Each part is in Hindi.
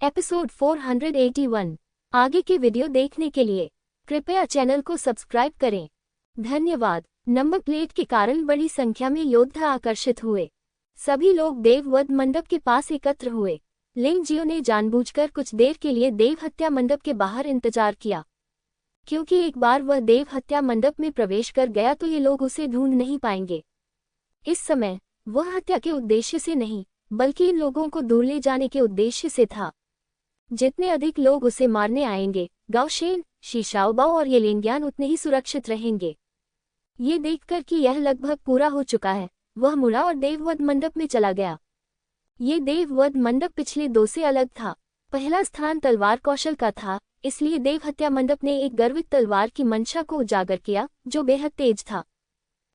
एपिसोड 481। आगे के वीडियो देखने के लिए कृपया चैनल को सब्सक्राइब करें। धन्यवाद। नंबर प्लेट के कारण बड़ी संख्या में योद्धा आकर्षित हुए। सभी लोग देववध मंडप के पास एकत्र हुए। लिंगजियो ने जानबूझकर कुछ देर के लिए देव हत्या मंडप के बाहर इंतजार किया, क्योंकि एक बार वह देव हत्या मंडप में प्रवेश कर गया तो ये लोग उसे ढूंढ नहीं पाएंगे। इस समय वह हत्या के उद्देश्य से नहीं, बल्कि इन लोगों को दूर ले जाने के उद्देश्य से था। जितने अधिक लोग उसे मारने आएंगे, गाओ शेन, शीशाओबाओ और येलिंग्यान उतने ही सुरक्षित रहेंगे। ये देखकर कि यह लगभग पूरा हो चुका है, वह मुड़ा और देववध मंडप में चला गया। ये देववध मंडप पिछले दो से अलग था। पहला स्थान तलवार कौशल का था, इसलिए देव हत्या मंडप ने एक गर्वित तलवार की मंशा को उजागर किया जो बेहद तेज था।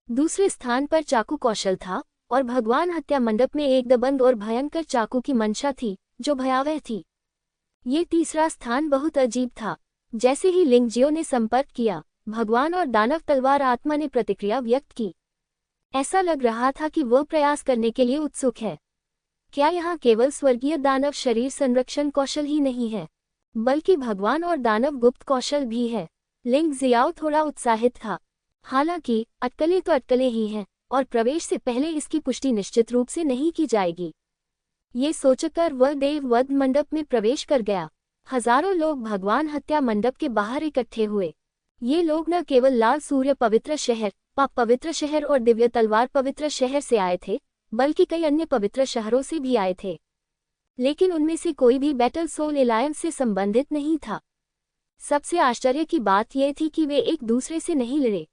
दूसरे स्थान पर चाकू कौशल था और भगवान हत्या मंडप में एक दबंग और भयंकर चाकू की मंशा थी जो भयावह थी। ये तीसरा स्थान बहुत अजीब था। जैसे ही लिंगजियो ने संपर्क किया, भगवान और दानव तलवार आत्मा ने प्रतिक्रिया व्यक्त की। ऐसा लग रहा था कि वह प्रयास करने के लिए उत्सुक है। क्या यहाँ केवल स्वर्गीय दानव शरीर संरक्षण कौशल ही नहीं है, बल्कि भगवान और दानव गुप्त कौशल भी है? लिंगजियाओ थोड़ा उत्साहित था। हालांकि अटकलें तो अटकलें ही हैं और प्रवेश से पहले इसकी पुष्टि निश्चित रूप से नहीं की जाएगी। ये सोचकर वह देववध मंडप में प्रवेश कर गया। हजारों लोग भगवान हत्या मंडप के बाहर इकट्ठे हुए। ये लोग न केवल लाल सूर्य पवित्र शहर, पाप पवित्र शहर और दिव्य तलवार पवित्र शहर से आए थे, बल्कि कई अन्य पवित्र शहरों से भी आए थे। लेकिन उनमें से कोई भी बैटल सोल एलायंस से संबंधित नहीं था। सबसे आश्चर्य की बात यह थी कि वे एक दूसरे से नहीं लड़े।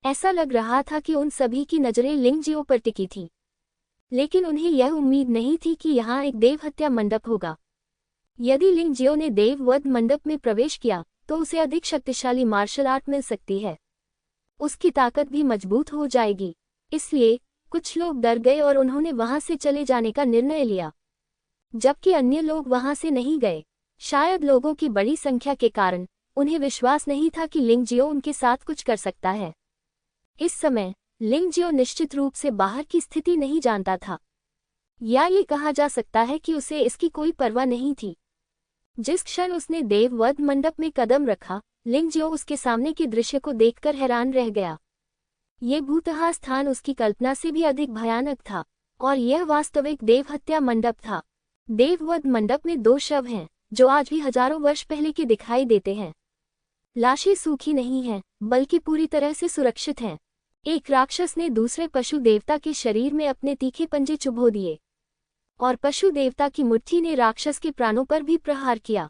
ऐसा लग रहा था कि उन सभी की नजरें लिंगजियो पर टिकी थी, लेकिन उन्हें यह उम्मीद नहीं थी कि यहाँ एक देव हत्या मंडप होगा। यदि लिंगजियो ने देववध मंडप में प्रवेश किया तो उसे अधिक शक्तिशाली मार्शल आर्ट मिल सकती है। उसकी ताकत भी मजबूत हो जाएगी। इसलिए कुछ लोग डर गए और उन्होंने वहां से चले जाने का निर्णय लिया, जबकि अन्य लोग वहां से नहीं गए। शायद लोगों की बड़ी संख्या के कारण उन्हें विश्वास नहीं था कि लिंगजियो उनके साथ कुछ कर सकता है। इस समय लिंगजियो निश्चित रूप से बाहर की स्थिति नहीं जानता था, या ये कहा जा सकता है कि उसे इसकी कोई परवाह नहीं थी। जिस क्षण उसने देववध मंडप में कदम रखा, लिंगजियो उसके सामने के दृश्य को देखकर हैरान रह गया। ये भूतहा स्थान उसकी कल्पना से भी अधिक भयानक था, और यह वास्तविक देव हत्या मंडप था। देववध मंडप में दो शव हैं जो आज भी हजारों वर्ष पहले के दिखाई देते हैं। लाशें सूखी नहीं हैं, बल्कि पूरी तरह से सुरक्षित हैं। एक राक्षस ने दूसरे पशु देवता के शरीर में अपने तीखे पंजे चुभो दिए, और पशु देवता की मुट्ठी ने राक्षस के प्राणों पर भी प्रहार किया।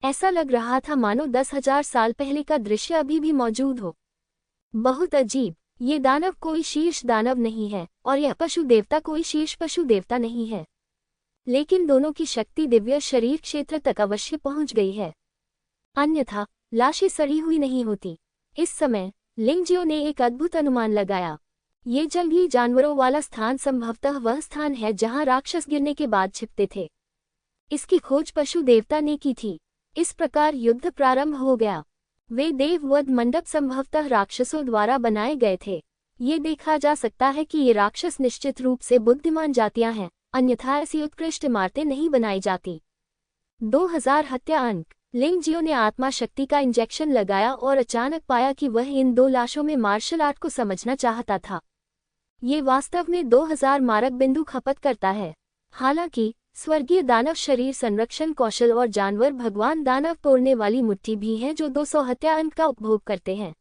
ऐसा लग रहा था मानो 10,000 साल पहले का दृश्य अभी भी मौजूद हो। बहुत अजीब। ये दानव कोई शीर्ष दानव नहीं है और यह पशु देवता कोई शीर्ष पशु देवता नहीं है, लेकिन दोनों की शक्ति दिव्य शरीर क्षेत्र तक अवश्य पहुंच गई है, अन्यथा लाशें सड़ी हुई नहीं होती। इस समय लिंगजियो ने एक अद्भुत अनुमान लगाया। ये जंगली जानवरों वाला स्थान संभवतः वह स्थान है जहां राक्षस गिरने के बाद छिपते थे। इसकी खोज पशु देवता ने की थी। इस प्रकार युद्ध प्रारंभ हो गया। वे देववध मंडप संभवतः राक्षसों द्वारा बनाए गए थे। ये देखा जा सकता है कि ये राक्षस निश्चित रूप से बुद्धिमान जातियां हैं, अन्यथा ऐसी उत्कृष्ट इमारतें नहीं बनाई जाती। 2000 हत्या अंक। लिंगजियो ने आत्मा शक्ति का इंजेक्शन लगाया और अचानक पाया कि वह इन दो लाशों में मार्शल आर्ट को समझना चाहता था। ये वास्तव में 2000 मारक बिंदु खपत करता है। हालांकि स्वर्गीय दानव शरीर संरक्षण कौशल और जानवर भगवान दानव तोड़ने वाली मुट्ठी भी है जो 200 हत्या अंक का उपभोग करते हैं,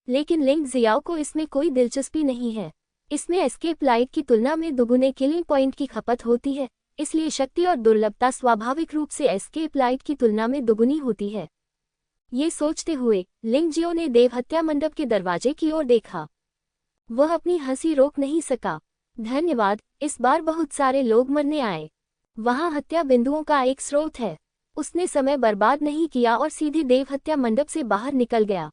लेकिन लिंगजियाओ को इसमें कोई दिलचस्पी नहीं है। इसमें एस्केप लाइट की तुलना में दुगुने किलिंग पॉइंट की खपत होती है, इसलिए शक्ति और दुर्लभता स्वाभाविक रूप से एस्केप लाइट की तुलना में दुगुनी होती है। ये सोचते हुए लिंगजियो ने देव हत्या मंडप के दरवाजे की ओर देखा। वह अपनी हंसी रोक नहीं सका। धन्यवाद। इस बार बहुत सारे लोग मरने आए। वहां हत्या बिंदुओं का एक स्रोत है। उसने समय बर्बाद नहीं किया और सीधे देव हत्या मंडप से बाहर निकल गया।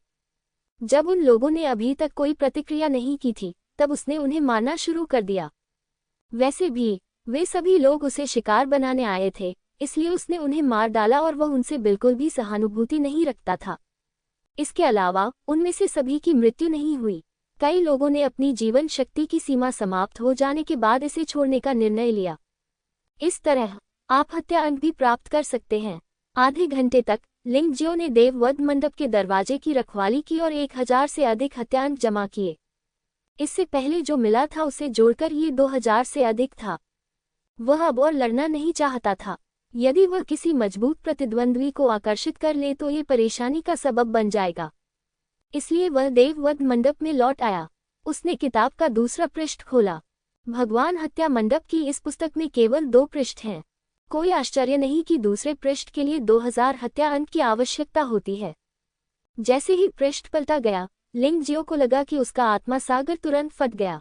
जब उन लोगों ने अभी तक कोई प्रतिक्रिया नहीं की थी, तब उसने उन्हें मारना शुरू कर दिया। वैसे भी वे सभी लोग उसे शिकार बनाने आए थे, इसलिए उसने उन्हें मार डाला और वह उनसे बिल्कुल भी सहानुभूति नहीं रखता था। इसके अलावा उनमें से सभी की मृत्यु नहीं हुई। कई लोगों ने अपनी जीवन शक्ति की सीमा समाप्त हो जाने के बाद इसे छोड़ने का निर्णय लिया। इस तरह आप हत्या अंक भी प्राप्त कर सकते हैं। आधे घंटे तक लिंगजियो ने देववध मंडप के दरवाजे की रखवाली की और 1000 से अधिक हत्या अंक जमा किए। इससे पहले जो मिला था उसे जोड़कर ये 2000 से अधिक था। वह अब और लड़ना नहीं चाहता था। यदि वह किसी मजबूत प्रतिद्वंद्वी को आकर्षित कर ले तो ये परेशानी का सबब बन जाएगा। इसलिए वह देववध मंडप में लौट आया। उसने किताब का दूसरा पृष्ठ खोला। भगवान हत्या मंडप की इस पुस्तक में केवल 2 पृष्ठ हैं। कोई आश्चर्य नहीं कि दूसरे पृष्ठ के लिए 2000 हत्या अंक की आवश्यकता होती है। जैसे ही पृष्ठ पलटा गया, लिंगजियो को लगा कि उसका आत्मा सागर तुरंत फट गया।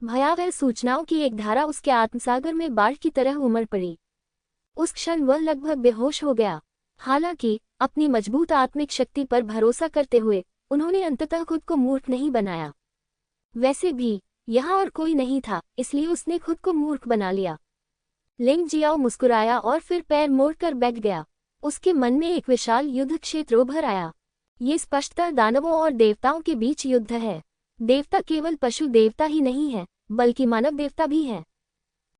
भयावह सूचनाओं की एक धारा उसके आत्मसागर में बाढ़ की तरह उमड़ पड़ी। उस क्षण वह लगभग बेहोश हो गया। हालांकि अपनी मजबूत आत्मिक शक्ति पर भरोसा करते हुए उन्होंने अंततः खुद को मूर्ख नहीं बनाया। वैसे भी यहाँ और कोई नहीं था, इसलिए उसने खुद को मूर्ख बना लिया। लिंगजियाओ मुस्कुराया और फिर पैर मोड़कर बैठ गया। उसके मन में एक विशाल युद्ध क्षेत्र उभर आया। ये स्पष्टतः दानवों और देवताओं के बीच युद्ध है। देवता केवल पशु देवता ही नहीं है, बल्कि मानव देवता भी है।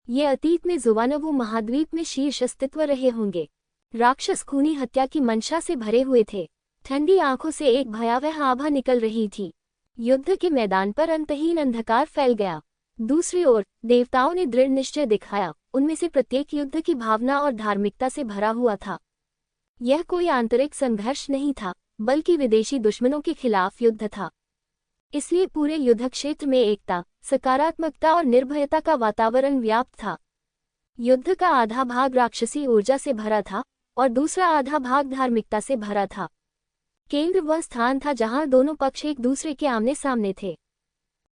ये अतीत में जुवानवु महाद्वीप में शीर्ष अस्तित्व रहे होंगे। राक्षस खूनी हत्या की मंशा से भरे हुए थे। ठंडी आंखों से एक भयावह आभा निकल रही थी। युद्ध के मैदान पर अंतहीन अंधकार फैल गया। दूसरी ओर देवताओं ने दृढ़ निश्चय दिखाया। उनमें से प्रत्येक युद्ध की भावना और धार्मिकता से भरा हुआ था। यह कोई आंतरिक संघर्ष नहीं था, बल्कि विदेशी दुश्मनों के खिलाफ युद्ध था। इसलिए पूरे युद्ध क्षेत्र में एकता, सकारात्मकता और निर्भयता का वातावरण व्याप्त था। युद्ध का आधा भाग राक्षसी ऊर्जा से भरा था और दूसरा आधा भाग धार्मिकता से भरा था। केंद्र वह स्थान था जहां दोनों पक्ष एक दूसरे के आमने सामने थे।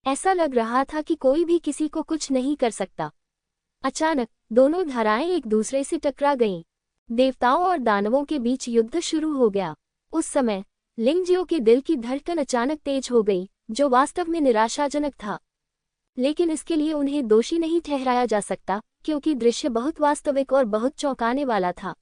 ऐसा लग रहा था कि कोई भी किसी को कुछ नहीं कर सकता। अचानक दोनों धाराएं एक दूसरे से टकरा गईं। देवताओं और दानवों के बीच युद्ध शुरू हो गया। उस समय लिंगजियो के दिल की धड़कन अचानक तेज हो गई, जो वास्तव में निराशाजनक था। लेकिन इसके लिए उन्हें दोषी नहीं ठहराया जा सकता, क्योंकि दृश्य बहुत वास्तविक और बहुत चौंकाने वाला था।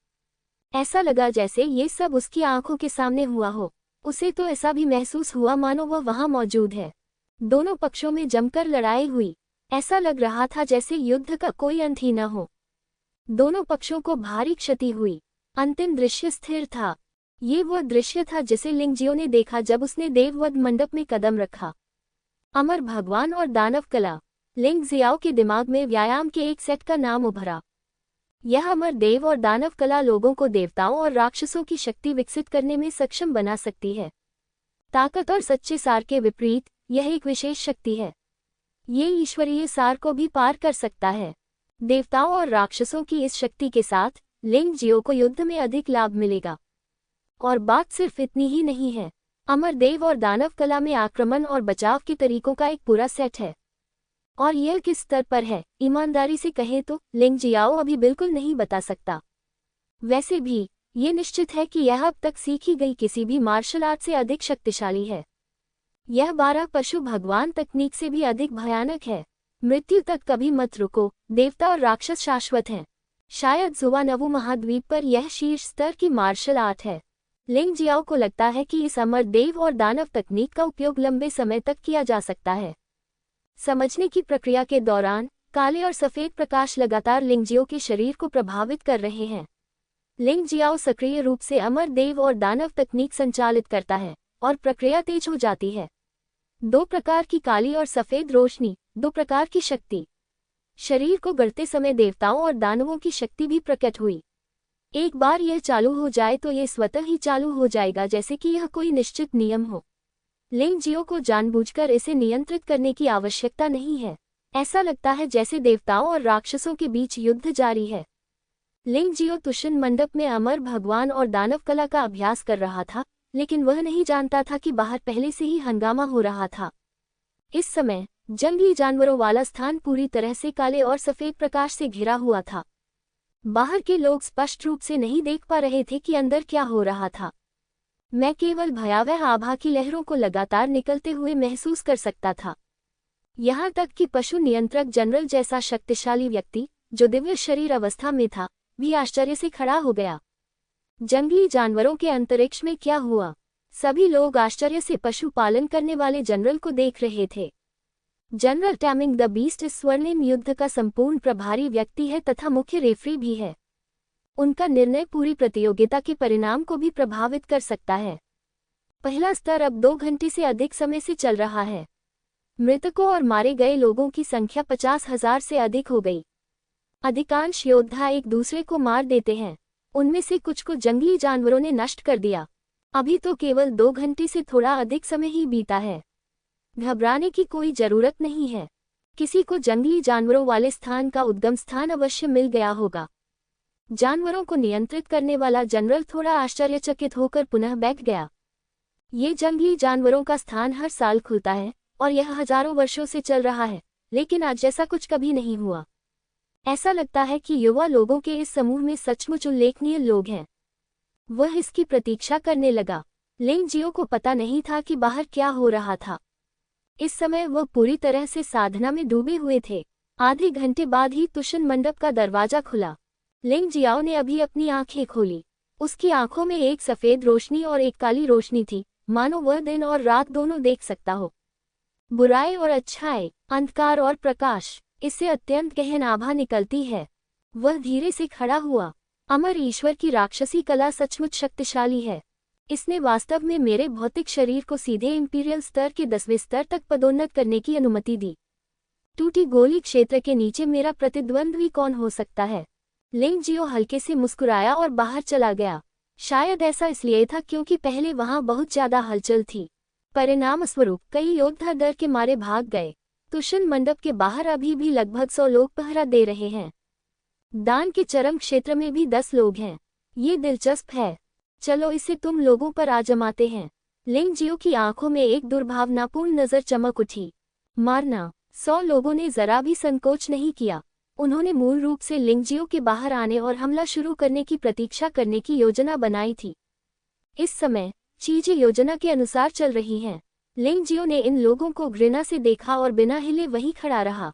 ऐसा लगा जैसे ये सब उसकी आंखों के सामने हुआ हो। उसे तो ऐसा भी महसूस हुआ मानो वह वहां मौजूद है। दोनों पक्षों में जमकर लड़ाई हुई। ऐसा लग रहा था जैसे युद्ध का कोई अंत ही न हो। दोनों पक्षों को भारी क्षति हुई। अंतिम दृश्य स्थिर था। ये वह दृश्य था जिसे लिंगजियो ने देखा जब उसने देववध मंडप में कदम रखा। अमर भगवान और दानव कला। लिंगजियाओ के दिमाग में व्यायाम के एक सेट का नाम उभरा। यह अमर देव और दानव कला लोगों को देवताओं और राक्षसों की शक्ति विकसित करने में सक्षम बना सकती है। ताकत और सच्चे सार के विपरीत यह एक विशेष शक्ति है। ये ईश्वरीय सार को भी पार कर सकता है। देवताओं और राक्षसों की इस शक्ति के साथ लिंगजियो को युद्ध में अधिक लाभ मिलेगा। और बात सिर्फ इतनी ही नहीं है। अमर देव और दानव कला में आक्रमण और बचाव के तरीकों का एक पूरा सेट है। और यह किस स्तर पर है, ईमानदारी से कहें तो लिंगजियाओ अभी बिल्कुल नहीं बता सकता। वैसे भी ये निश्चित है कि यह अब तक सीखी गई किसी भी मार्शल आर्ट से अधिक शक्तिशाली है। यह 12 पशु भगवान तकनीक से भी अधिक भयानक है। मृत्यु तक कभी मत रुको। देवता और राक्षस शाश्वत हैं। शायद जुवानवु महाद्वीप पर यह शीर्ष स्तर की मार्शल आर्ट है। लिंगजियाओ को लगता है कि इस अमर देव और दानव तकनीक का उपयोग लंबे समय तक किया जा सकता है। समझने की प्रक्रिया के दौरान काले और सफेद प्रकाश लगातार लिंगजियो के शरीर को प्रभावित कर रहे हैं। लिंगजियाओ सक्रिय रूप से अमर देव और दानव तकनीक संचालित करता है और प्रक्रिया तेज हो जाती है। 2 प्रकार की काली और सफेद रोशनी, 2 प्रकार की शक्ति। शरीर को गढ़ते समय देवताओं और दानवों की शक्ति भी प्रकट हुई। एक बार यह चालू हो जाए तो यह स्वतः ही चालू हो जाएगा, जैसे कि यह कोई निश्चित नियम हो। लिंगजियो को जानबूझकर इसे नियंत्रित करने की आवश्यकता नहीं है। ऐसा लगता है जैसे देवताओं और राक्षसों के बीच युद्ध जारी है। लिंगजियो तुशन मंडप में अमर भगवान और दानव कला का अभ्यास कर रहा था, लेकिन वह नहीं जानता था कि बाहर पहले से ही हंगामा हो रहा था। इस समय जंगली जानवरों वाला स्थान पूरी तरह से काले और सफेद प्रकाश से घिरा हुआ था। बाहर के लोग स्पष्ट रूप से नहीं देख पा रहे थे कि अंदर क्या हो रहा था। मैं केवल भयावह आभा की लहरों को लगातार निकलते हुए महसूस कर सकता था। यहाँ तक कि पशु नियंत्रक जनरल जैसा शक्तिशाली व्यक्ति, जो दिव्य शरीर अवस्था में था, भी आश्चर्य से खड़ा हो गया। जंगली जानवरों के अंतरिक्ष में क्या हुआ? सभी लोग आश्चर्य से पशु पालन करने वाले जनरल को देख रहे थे। जनरल टैमिंग द बीस्ट इस स्वर्णिम युद्ध का संपूर्ण प्रभारी व्यक्ति है तथा मुख्य रेफरी भी है। उनका निर्णय पूरी प्रतियोगिता के परिणाम को भी प्रभावित कर सकता है। पहला स्तर अब 2 घंटे से अधिक समय से चल रहा है। मृतकों और मारे गए लोगों की संख्या 50,000 से अधिक हो गई। अधिकांश योद्धा एक दूसरे को मार देते हैं। उनमें से कुछ को जंगली जानवरों ने नष्ट कर दिया। अभी तो केवल 2 घंटे से थोड़ा अधिक समय ही बीता है। घबराने की कोई जरूरत नहीं है। किसी को जंगली जानवरों वाले स्थान का उद्गम स्थान अवश्य मिल गया होगा। जानवरों को नियंत्रित करने वाला जनरल थोड़ा आश्चर्यचकित होकर पुनः बैठ गया। ये जंगली जानवरों का स्थान हर साल खुलता है और यह हजारों वर्षों से चल रहा है, लेकिन आज जैसा कुछ कभी नहीं हुआ। ऐसा लगता है कि युवा लोगों के इस समूह में सचमुच उल्लेखनीय लोग हैं। वह इसकी प्रतीक्षा करने लगा। लिंग जियो को पता नहीं था कि बाहर क्या हो रहा था। इस समय वह पूरी तरह से साधना में डूबे हुए थे। आधे घंटे बाद ही तुशन मंडप का दरवाजा खुला। लिंग जियाओ ने अभी अपनी आंखें खोली। उसकी आंखों में एक सफेद रोशनी और एक काली रोशनी थी, मानो वह दिन और रात दोनों देख सकता हो। बुराई और अच्छाई, अंधकार और प्रकाश, इससे अत्यंत गहन आभा निकलती है। वह धीरे से खड़ा हुआ। अमर ईश्वर की राक्षसी कला सचमुच शक्तिशाली है। इसने वास्तव में मेरे भौतिक शरीर को सीधे इंपीरियल स्तर के 10वें स्तर तक पदोन्नत करने की अनुमति दी। टूटी गोली क्षेत्र के नीचे मेरा प्रतिद्वंद्वी कौन हो सकता है? लिंग जियो हल्के से मुस्कुराया और बाहर चला गया। शायद ऐसा इसलिए था क्योंकि पहले वहां बहुत ज्यादा हलचल थी। परिणाम स्वरूप कई योद्धा डर के मारे भाग गए। तुशन मंडप के बाहर अभी भी लगभग 100 लोग पहरा दे रहे हैं। दान के चरम क्षेत्र में भी 10 लोग हैं। ये दिलचस्प है। चलो इसे तुम लोगों पर आजमाते हैं। लिंग जियो की आंखों में एक दुर्भावनापूर्ण नजर चमक उठी। मारना। 100 लोगों ने जरा भी संकोच नहीं किया। उन्होंने मूल रूप से लिंग जियो के बाहर आने और हमला शुरू करने की प्रतीक्षा करने की योजना बनाई थी। इस समय चीजें योजना के अनुसार चल रही हैं। लिंग जियो ने इन लोगों को घृणा से देखा और बिना हिले वहीं खड़ा रहा।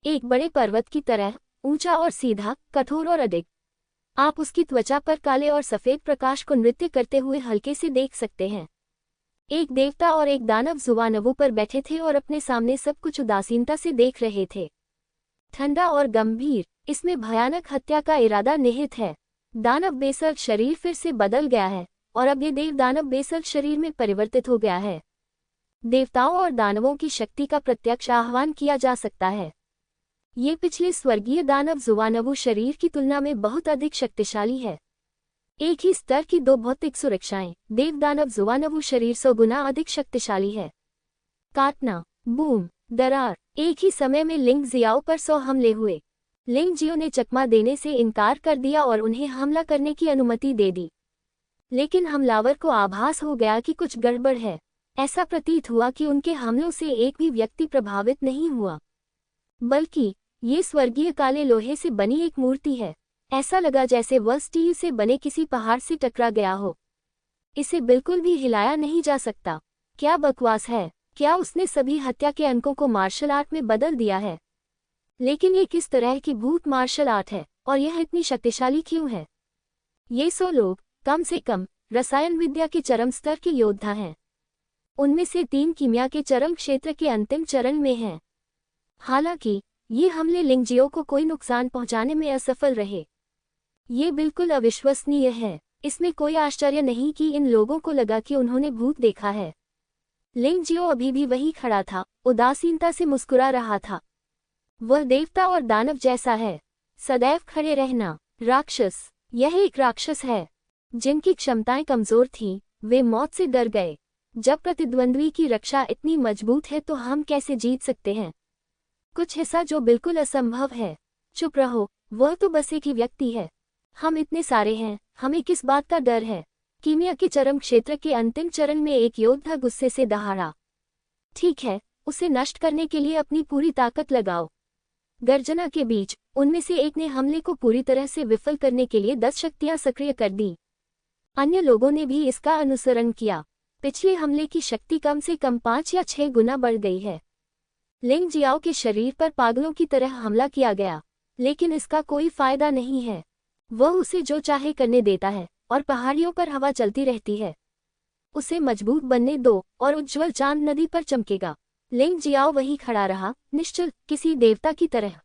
एक बड़े पर्वत की तरह, ऊंचा और सीधा, कठोर और अडिग। आप उसकी त्वचा पर काले और सफेद प्रकाश को नृत्य करते हुए हल्के से देख सकते हैं। एक देवता और एक दानव जुवानवों पर बैठे थे और अपने सामने सब कुछ उदासीनता से देख रहे थे। ठंडा और गंभीर, इसमें भयानक हत्या का इरादा निहित है। दानव बेसर्ग शरीर फिर से बदल गया है और अब ये देव दानव बेसर्ग शरीर में परिवर्तित हो गया है। देवताओं और दानवों की शक्ति का प्रत्यक्ष आह्वान किया जा सकता है। ये पिछले स्वर्गीय दानव जुवानवु शरीर की तुलना में बहुत अधिक शक्तिशाली है। एक ही स्तर की 2 भौतिक सुरक्षाएं, देव दानव जुवानवु शरीर 100 गुना अधिक शक्तिशाली है। काटना, बूम, दरार, एक ही समय में लिंग जियाओ पर 100 हमले हुए। लिंग जियो ने चकमा देने से इनकार कर दिया और उन्हें हमला करने की अनुमति दे दी। लेकिन हमलावर को आभास हो गया कि कुछ गड़बड़ है। ऐसा प्रतीत हुआ कि उनके हमलों से एक भी व्यक्ति प्रभावित नहीं हुआ, बल्कि ये स्वर्गीय काले लोहे से बनी एक मूर्ति है। ऐसा लगा जैसे वह स्टील से बने किसी पहाड़ से टकरा गया हो। इसे बिल्कुल भी हिलाया नहीं जा सकता। क्या बकवास है! क्या उसने सभी हत्या के अंकों को मार्शल आर्ट में बदल दिया है? लेकिन ये किस तरह की भूत मार्शल आर्ट है और यह इतनी शक्तिशाली क्यों है? ये 100 लोग कम से कम रसायन विद्या के चरम स्तर के योद्धा हैं। उनमें से 3 कीमिया के चरम क्षेत्र के अंतिम चरण में हैं। हालांकि ये हमले लिंग जियो को कोई नुकसान पहुंचाने में असफल रहे। ये बिल्कुल अविश्वसनीय है। इसमें कोई आश्चर्य नहीं कि इन लोगों को लगा कि उन्होंने भूत देखा है। लिंग जियो अभी भी वहीं खड़ा था, उदासीनता से मुस्कुरा रहा था। वह देवता और दानव जैसा है। सदैव खड़े रहना। राक्षस। यह एक राक्षस है। जिनकी क्षमताएं कमजोर थीं, वे मौत से डर गए। जब प्रतिद्वंद्वी की रक्षा इतनी मजबूत है तो हम कैसे जीत सकते हैं? कुछ ऐसा जो बिल्कुल असंभव है। चुप रहो, वह तो बस एक ही व्यक्ति है। हम इतने सारे हैं, हमें किस बात का डर है? कीमिया के चरम क्षेत्र के अंतिम चरण में एक योद्धा गुस्से से दहाड़ा। ठीक है, उसे नष्ट करने के लिए अपनी पूरी ताकत लगाओ। गर्जना के बीच उनमें से एक ने हमले को पूरी तरह से विफल करने के लिए 10 शक्तियां सक्रिय कर दी। अन्य लोगों ने भी इसका अनुसरण किया। पिछले हमले की शक्ति कम से कम 5 या 6 गुना बढ़ गई है। लिंग जियाओ के शरीर पर पागलों की तरह हमला किया गया, लेकिन इसका कोई फायदा नहीं है। वह उसे जो चाहे करने देता है और पहाड़ियों पर हवा चलती रहती है। उसे मजबूत बनने दो और उज्ज्वल चांद नदी पर चमकेगा। लिंग जियाओ वहीं खड़ा रहा, निश्चल, किसी देवता की तरह।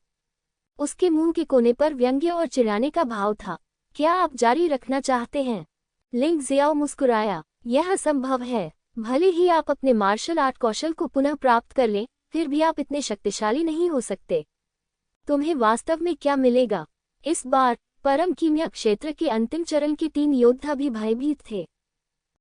उसके मुंह के कोने पर व्यंग्य और चिढ़ाने का भाव था। क्या आप जारी रखना चाहते हैं? लिंग जियाओ मुस्कुराया। यह असंभव है। भले ही आप अपने मार्शल आर्ट कौशल को पुनः प्राप्त कर लें, फिर भी आप इतने शक्तिशाली नहीं हो सकते। तुम्हें वास्तव में क्या मिलेगा? इस बार परम कीमिया क्षेत्र के अंतिम चरण के 3 योद्धा भी भयभीत थे।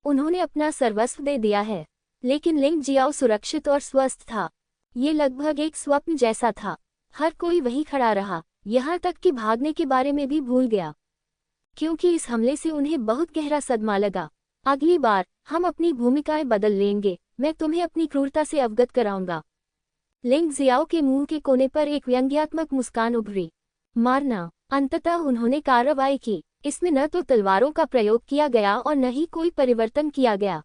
उन्होंने अपना सर्वस्व दे दिया है, लेकिन लिंग जियाओ सुरक्षित और स्वस्थ था। ये लगभग एक स्वप्न जैसा था। हर कोई वहीं खड़ा रहा, यहाँ तक कि भागने के बारे में भी भूल गया, क्योंकि इस हमले से उन्हें बहुत गहरा सदमा लगा। अगली बार हम अपनी भूमिकाएं बदल लेंगे। मैं तुम्हें अपनी क्रूरता से अवगत कराऊंगा। लिंग जियाओ के मुंह के कोने पर एक व्यंग्यात्मक मुस्कान उभरी। मारना। अंततः उन्होंने कार्रवाई की। इसमें न तो तलवारों का प्रयोग किया गया और न ही कोई परिवर्तन किया गया।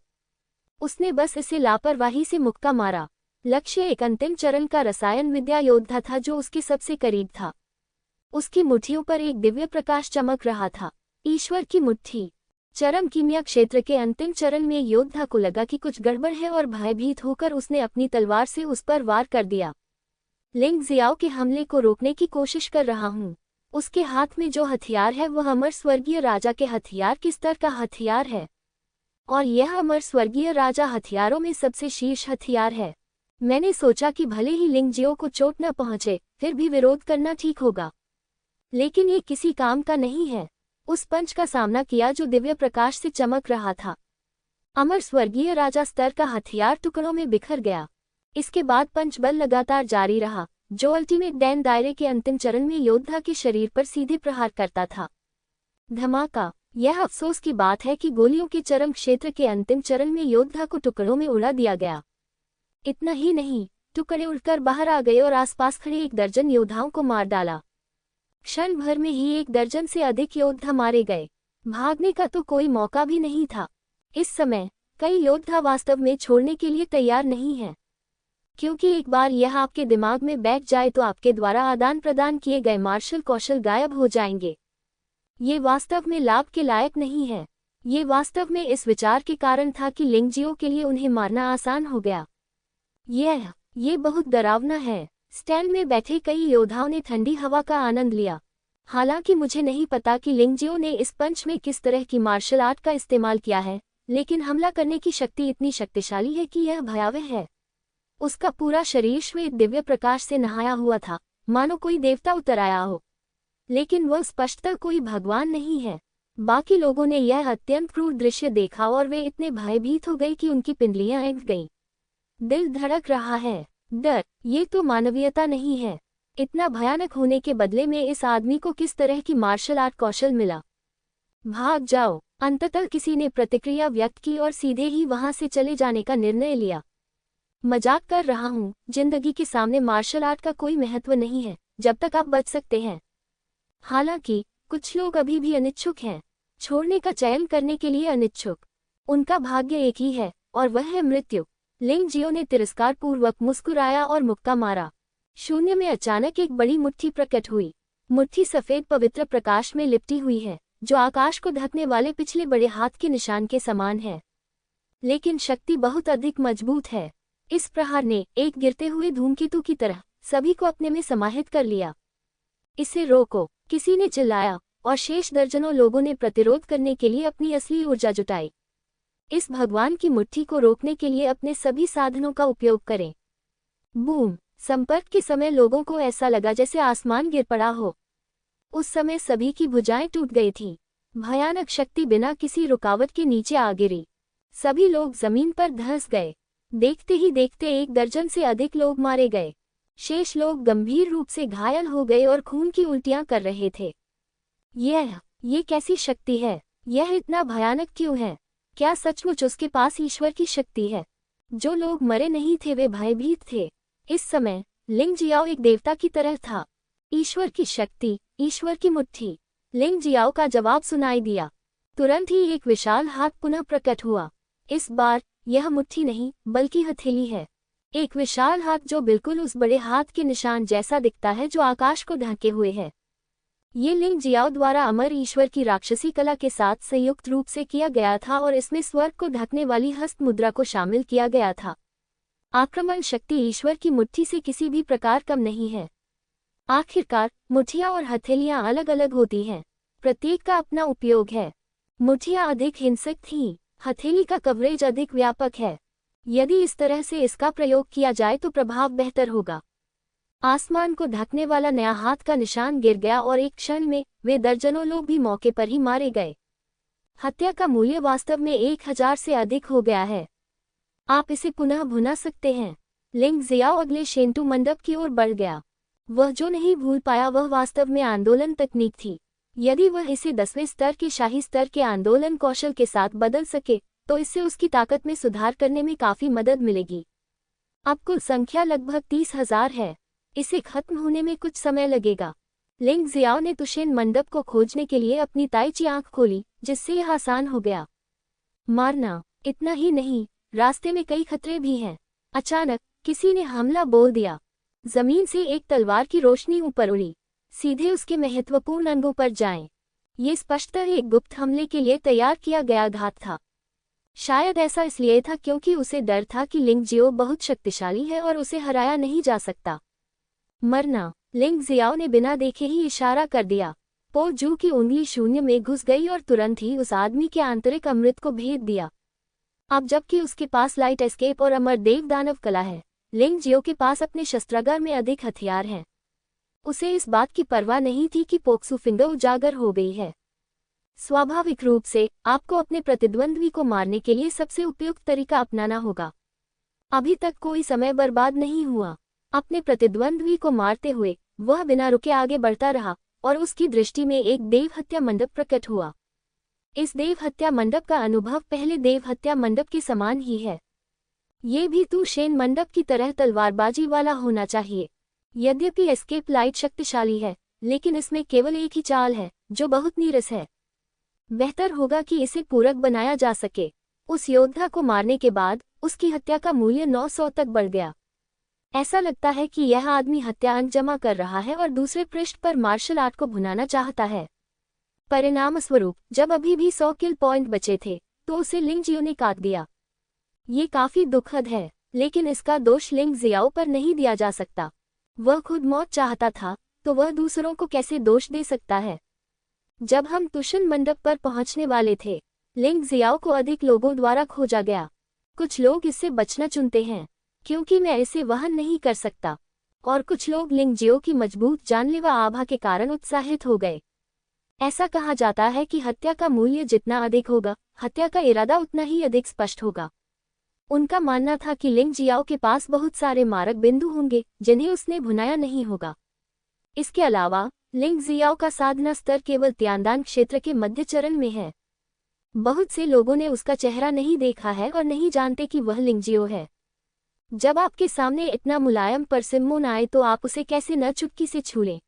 उसने बस इसे लापरवाही से मुक्का मारा। लक्ष्य एक अंतिम चरण का रसायन विद्या योद्धा था जो उसके सबसे करीब था। उसकी मुट्ठियों पर एक दिव्य प्रकाश चमक रहा था। ईश्वर की मुट्ठी। चरम कीमिया क्षेत्र के अंतिम चरण में योद्धा को लगा कि कुछ गड़बड़ है और भयभीत होकर उसने अपनी तलवार से उस पर वार कर दिया। लिंग जियाओ के हमले को रोकने की कोशिश कर रहा हूँ। उसके हाथ में जो हथियार है वह अमर स्वर्गीय राजा के हथियार के स्तर का हथियार है, और यह अमर स्वर्गीय राजा हथियारों में सबसे शीर्ष हथियार है। मैंने सोचा कि भले ही लिंग जियाओ को चोट न पहुंचे, फिर भी विरोध करना ठीक होगा, लेकिन ये किसी काम का नहीं है। उस पंच का सामना किया जो दिव्य प्रकाश से चमक रहा था। अमर स्वर्गीय राजा स्तर का हथियार टुकड़ों में बिखर गया। इसके बाद पंच बल लगातार जारी रहा, जो अल्टीमेट डैन दायरे के अंतिम चरण में योद्धा के शरीर पर सीधे प्रहार करता था। धमाका। यह अफसोस की बात है कि गोलियों के चरम क्षेत्र के अंतिम चरण में योद्धा को टुकड़ों में उड़ा दिया गया। इतना ही नहीं, टुकड़े उड़कर बाहर आ गए और आसपास खड़े 1 दर्जन योद्धाओं को मार डाला। क्षण भर में ही 1 दर्जन से अधिक योद्धा मारे गए। भागने का तो कोई मौका भी नहीं था। इस समय कई योद्धा वास्तव में छोड़ने के लिए तैयार नहीं हैं, क्योंकि एक बार यह आपके दिमाग में बैठ जाए तो आपके द्वारा आदान प्रदान किए गए मार्शल कौशल गायब हो जाएंगे। ये वास्तव में लाभ के लायक नहीं है। ये वास्तव में इस विचार के कारण था कि लिंग जियाओ के लिए उन्हें मारना आसान हो गया। ये बहुत डरावना है। स्टैंड में बैठे कई योद्धाओं ने ठंडी हवा का आनंद लिया। हालांकि मुझे नहीं पता कि लिंग जियाओ ने इस पंच में किस तरह की मार्शल आर्ट का इस्तेमाल किया है, लेकिन हमला करने की शक्ति इतनी शक्तिशाली है कि यह भयावह है। उसका पूरा शरीर श्वेत दिव्य प्रकाश से नहाया हुआ था, मानो कोई देवता उतर आया हो, लेकिन वह स्पष्टतः कोई भगवान नहीं है। बाकी लोगों ने यह अत्यंत क्रूर दृश्य देखा और वे इतने भयभीत हो गए कि उनकी पिंडलियां अटक गईं। दिल धड़क रहा है। डर, ये तो मानवीयता नहीं है। इतना भयानक होने के बदले में इस आदमी को किस तरह की मार्शल आर्ट कौशल मिला? भाग जाओ। अंततः किसी ने प्रतिक्रिया व्यक्त की और सीधे ही वहां से चले जाने का निर्णय लिया। मजाक कर रहा हूँ। जिंदगी के सामने मार्शल आर्ट का कोई महत्व नहीं है, जब तक आप बच सकते हैं। हालांकि कुछ लोग अभी भी अनिच्छुक हैं, छोड़ने का चयन करने के लिए अनिच्छुक। उनका भाग्य एक ही है, और वह है मृत्यु। लिंग जियाओ ने तिरस्कारपूर्वक मुस्कुराया और मुक्का मारा। शून्य में अचानक एक बड़ी मुट्ठी प्रकट हुई। मुट्ठी सफेद पवित्र प्रकाश में लिपटी हुई है, जो आकाश को ढकने वाले पिछले बड़े हाथ के निशान के समान है, लेकिन शक्ति बहुत अधिक मजबूत है। इस प्रहार ने, एक गिरते हुए धूमकेतु की तरह, सभी को अपने में समाहित कर लिया। इसे रोको, किसी ने चिल्लाया, और शेष दर्जनों लोगों ने प्रतिरोध करने के लिए अपनी असली ऊर्जा जुटाई। इस भगवान की मुट्ठी को रोकने के लिए अपने सभी साधनों का उपयोग करें। बूम। संपर्क के समय लोगों को ऐसा लगा जैसे आसमान गिर पड़ा हो। उस समय सभी की भुजाएं टूट गई थीं। भयानक शक्ति बिना किसी रुकावट के नीचे आ गिरी। सभी लोग जमीन पर धंस गए। देखते ही देखते 1 दर्जन से अधिक लोग मारे गए। शेष लोग गंभीर रूप से घायल हो गए और खून की उल्टियां कर रहे थे। ये कैसी शक्ति है? यह इतना भयानक क्यों है? क्या सचमुच उसके पास ईश्वर की शक्ति है? जो लोग मरे नहीं थे वे भयभीत थे। इस समय लिंग जियाओ एक देवता की तरह था। ईश्वर की शक्ति, ईश्वर की मुट्ठी। लिंग जियाओ का जवाब सुनाई दिया। तुरंत ही एक विशाल हाथ पुनः प्रकट हुआ। इस बार यह मुट्ठी नहीं, बल्कि हथेली है। एक विशाल हाथ जो बिल्कुल उस बड़े हाथ के निशान जैसा दिखता है जो आकाश को ढके हुए है। ये लिंग जियाओ द्वारा अमर ईश्वर की राक्षसी कला के साथ संयुक्त रूप से किया गया था और इसमें स्वर्ग को ढकने वाली हस्त मुद्रा को शामिल किया गया था। आक्रमण शक्ति ईश्वर की मुट्ठी से किसी भी प्रकार कम नहीं है। आखिरकार मुट्ठियां और हथेलियां अलग अलग होती हैं, प्रत्येक का अपना उपयोग है। मुठियाँ अधिक हिंसक थीं, हथेली का कवरेज अधिक व्यापक है। यदि इस तरह से इसका प्रयोग किया जाए तो प्रभाव बेहतर होगा। आसमान को ढकने वाला नया हाथ का निशान गिर गया और एक क्षण में वे दर्जनों लोग भी मौके पर ही मारे गए। हत्या का मूल्य वास्तव में 1000 से अधिक हो गया है। आप इसे पुनः भुना सकते हैं। लिंग जियाओ अगले शेंटू मंडप की ओर बढ़ गया। वह जो नहीं भूल पाया वह वास्तव में आंदोलन तकनीक थी। यदि वह इसे 10वें स्तर के शाही स्तर के आंदोलन कौशल के साथ बदल सके तो इससे उसकी ताकत में सुधार करने में काफी मदद मिलेगी। अब कुल संख्या लगभग 30,000 है। इसे खत्म होने में कुछ समय लगेगा। लिंग जियाओ ने तुशेन मंडप को खोजने के लिए अपनी ताइची आंख खोली, जिससे यह आसान हो गया। मारना इतना ही नहीं, रास्ते में कई खतरे भी हैं। अचानक किसी ने हमला बोल दिया। जमीन से एक तलवार की रोशनी ऊपर उड़ी, सीधे उसके महत्वपूर्ण अंगों पर जाएं। ये स्पष्टतः एक गुप्त हमले के लिए तैयार किया गया घात था। शायद ऐसा इसलिए था क्योंकि उसे डर था कि लिंग जियो बहुत शक्तिशाली है और उसे हराया नहीं जा सकता। मरना, लिंग जियाओ ने बिना देखे ही इशारा कर दिया। पो जू की उंगली शून्य में घुस गई और तुरंत ही उस आदमी के आंतरिक अमृत को भेद दिया। अब जबकि उसके पास लाइट एस्केप और अमर देव दानव कला है, लिंग जियो के पास अपने शस्त्रागार में अधिक हथियार हैं। उसे इस बात की परवाह नहीं थी कि पोक्सू फिंगर उजागर हो गई है। स्वाभाविक रूप से आपको अपने प्रतिद्वंद्वी को मारने के लिए सबसे उपयुक्त तरीका अपनाना होगा। अभी तक कोई समय बर्बाद नहीं हुआ। अपने प्रतिद्वंद्वी को मारते हुए वह बिना रुके आगे बढ़ता रहा और उसकी दृष्टि में एक देव हत्या मंडप प्रकट हुआ। इस देव हत्या मंडप का अनुभव पहले देव हत्या मंडप के समान ही है। ये भी तुशेन मंडप की तरह तलवारबाजी वाला होना चाहिए। यद्यपि एस्केप लाइट शक्तिशाली है, लेकिन इसमें केवल एक ही चाल है जो बहुत नीरस है। बेहतर होगा कि इसे पूरक बनाया जा सके। उस योद्धा को मारने के बाद उसकी हत्या का मूल्य 900 तक बढ़ गया। ऐसा लगता है कि यह आदमी हत्या अंक जमा कर रहा है और दूसरे पृष्ठ पर मार्शल आर्ट को भुनाना चाहता है। परिणामस्वरूप जब अभी भी 100 किल पॉइंट बचे थे तो उसे लिंग जियो ने काट दिया। ये काफी दुखद है, लेकिन इसका दोष लिंग जियाओ पर नहीं दिया जा सकता। वह खुद मौत चाहता था तो वह दूसरों को कैसे दोष दे सकता है। जब हम तुशन मंडप पर पहुंचने वाले थे, लिंग जियाओ को अधिक लोगों द्वारा खोजा गया। कुछ लोग इससे बचना चुनते हैं क्योंकि मैं इसे वहन नहीं कर सकता, और कुछ लोग लिंग जियो की मजबूत जानलेवा आभा के कारण उत्साहित हो गए। ऐसा कहा जाता है कि हत्या का मूल्य जितना अधिक होगा, हत्या का इरादा उतना ही अधिक स्पष्ट होगा। उनका मानना था कि लिंग जियाओ के पास बहुत सारे मारक बिंदु होंगे जिन्हें उसने भुनाया नहीं होगा। इसके अलावा लिंग जियाओ का साधना स्तर केवल त्यानदान क्षेत्र के मध्य चरण में है। बहुत से लोगों ने उसका चेहरा नहीं देखा है और नहीं जानते कि वह लिंग जियो है। जब आपके सामने इतना मुलायम परसिम्मोन आए तो आप उसे कैसे न चुटकी से छू लें।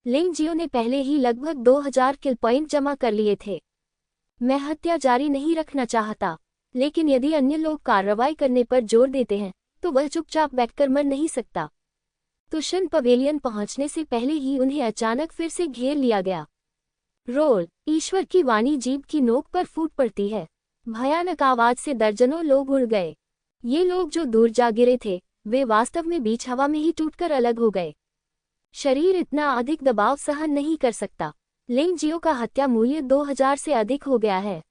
लिंग जियो ने पहले ही लगभग 2000 किल पॉइंट जमा कर लिए थे। मैं हत्या जारी नहीं रखना चाहता, लेकिन यदि अन्य लोग कार्रवाई करने पर जोर देते हैं तो वह चुपचाप बैठकर मर नहीं सकता। तुशन पवेलियन पहुंचने से पहले ही उन्हें अचानक फिर से घेर लिया गया। रोल, ईश्वर की वाणी जीभ की नोक पर फूट पड़ती है। भयानक आवाज से दर्जनों लोग उड़ गए। ये लोग जो दूर जा गिरे थे वे वास्तव में बीच हवा में ही टूटकर अलग हो गए। शरीर इतना अधिक दबाव सहन नहीं कर सकता। लिंग जियो का हत्या मूल्य 2000 से अधिक हो गया है।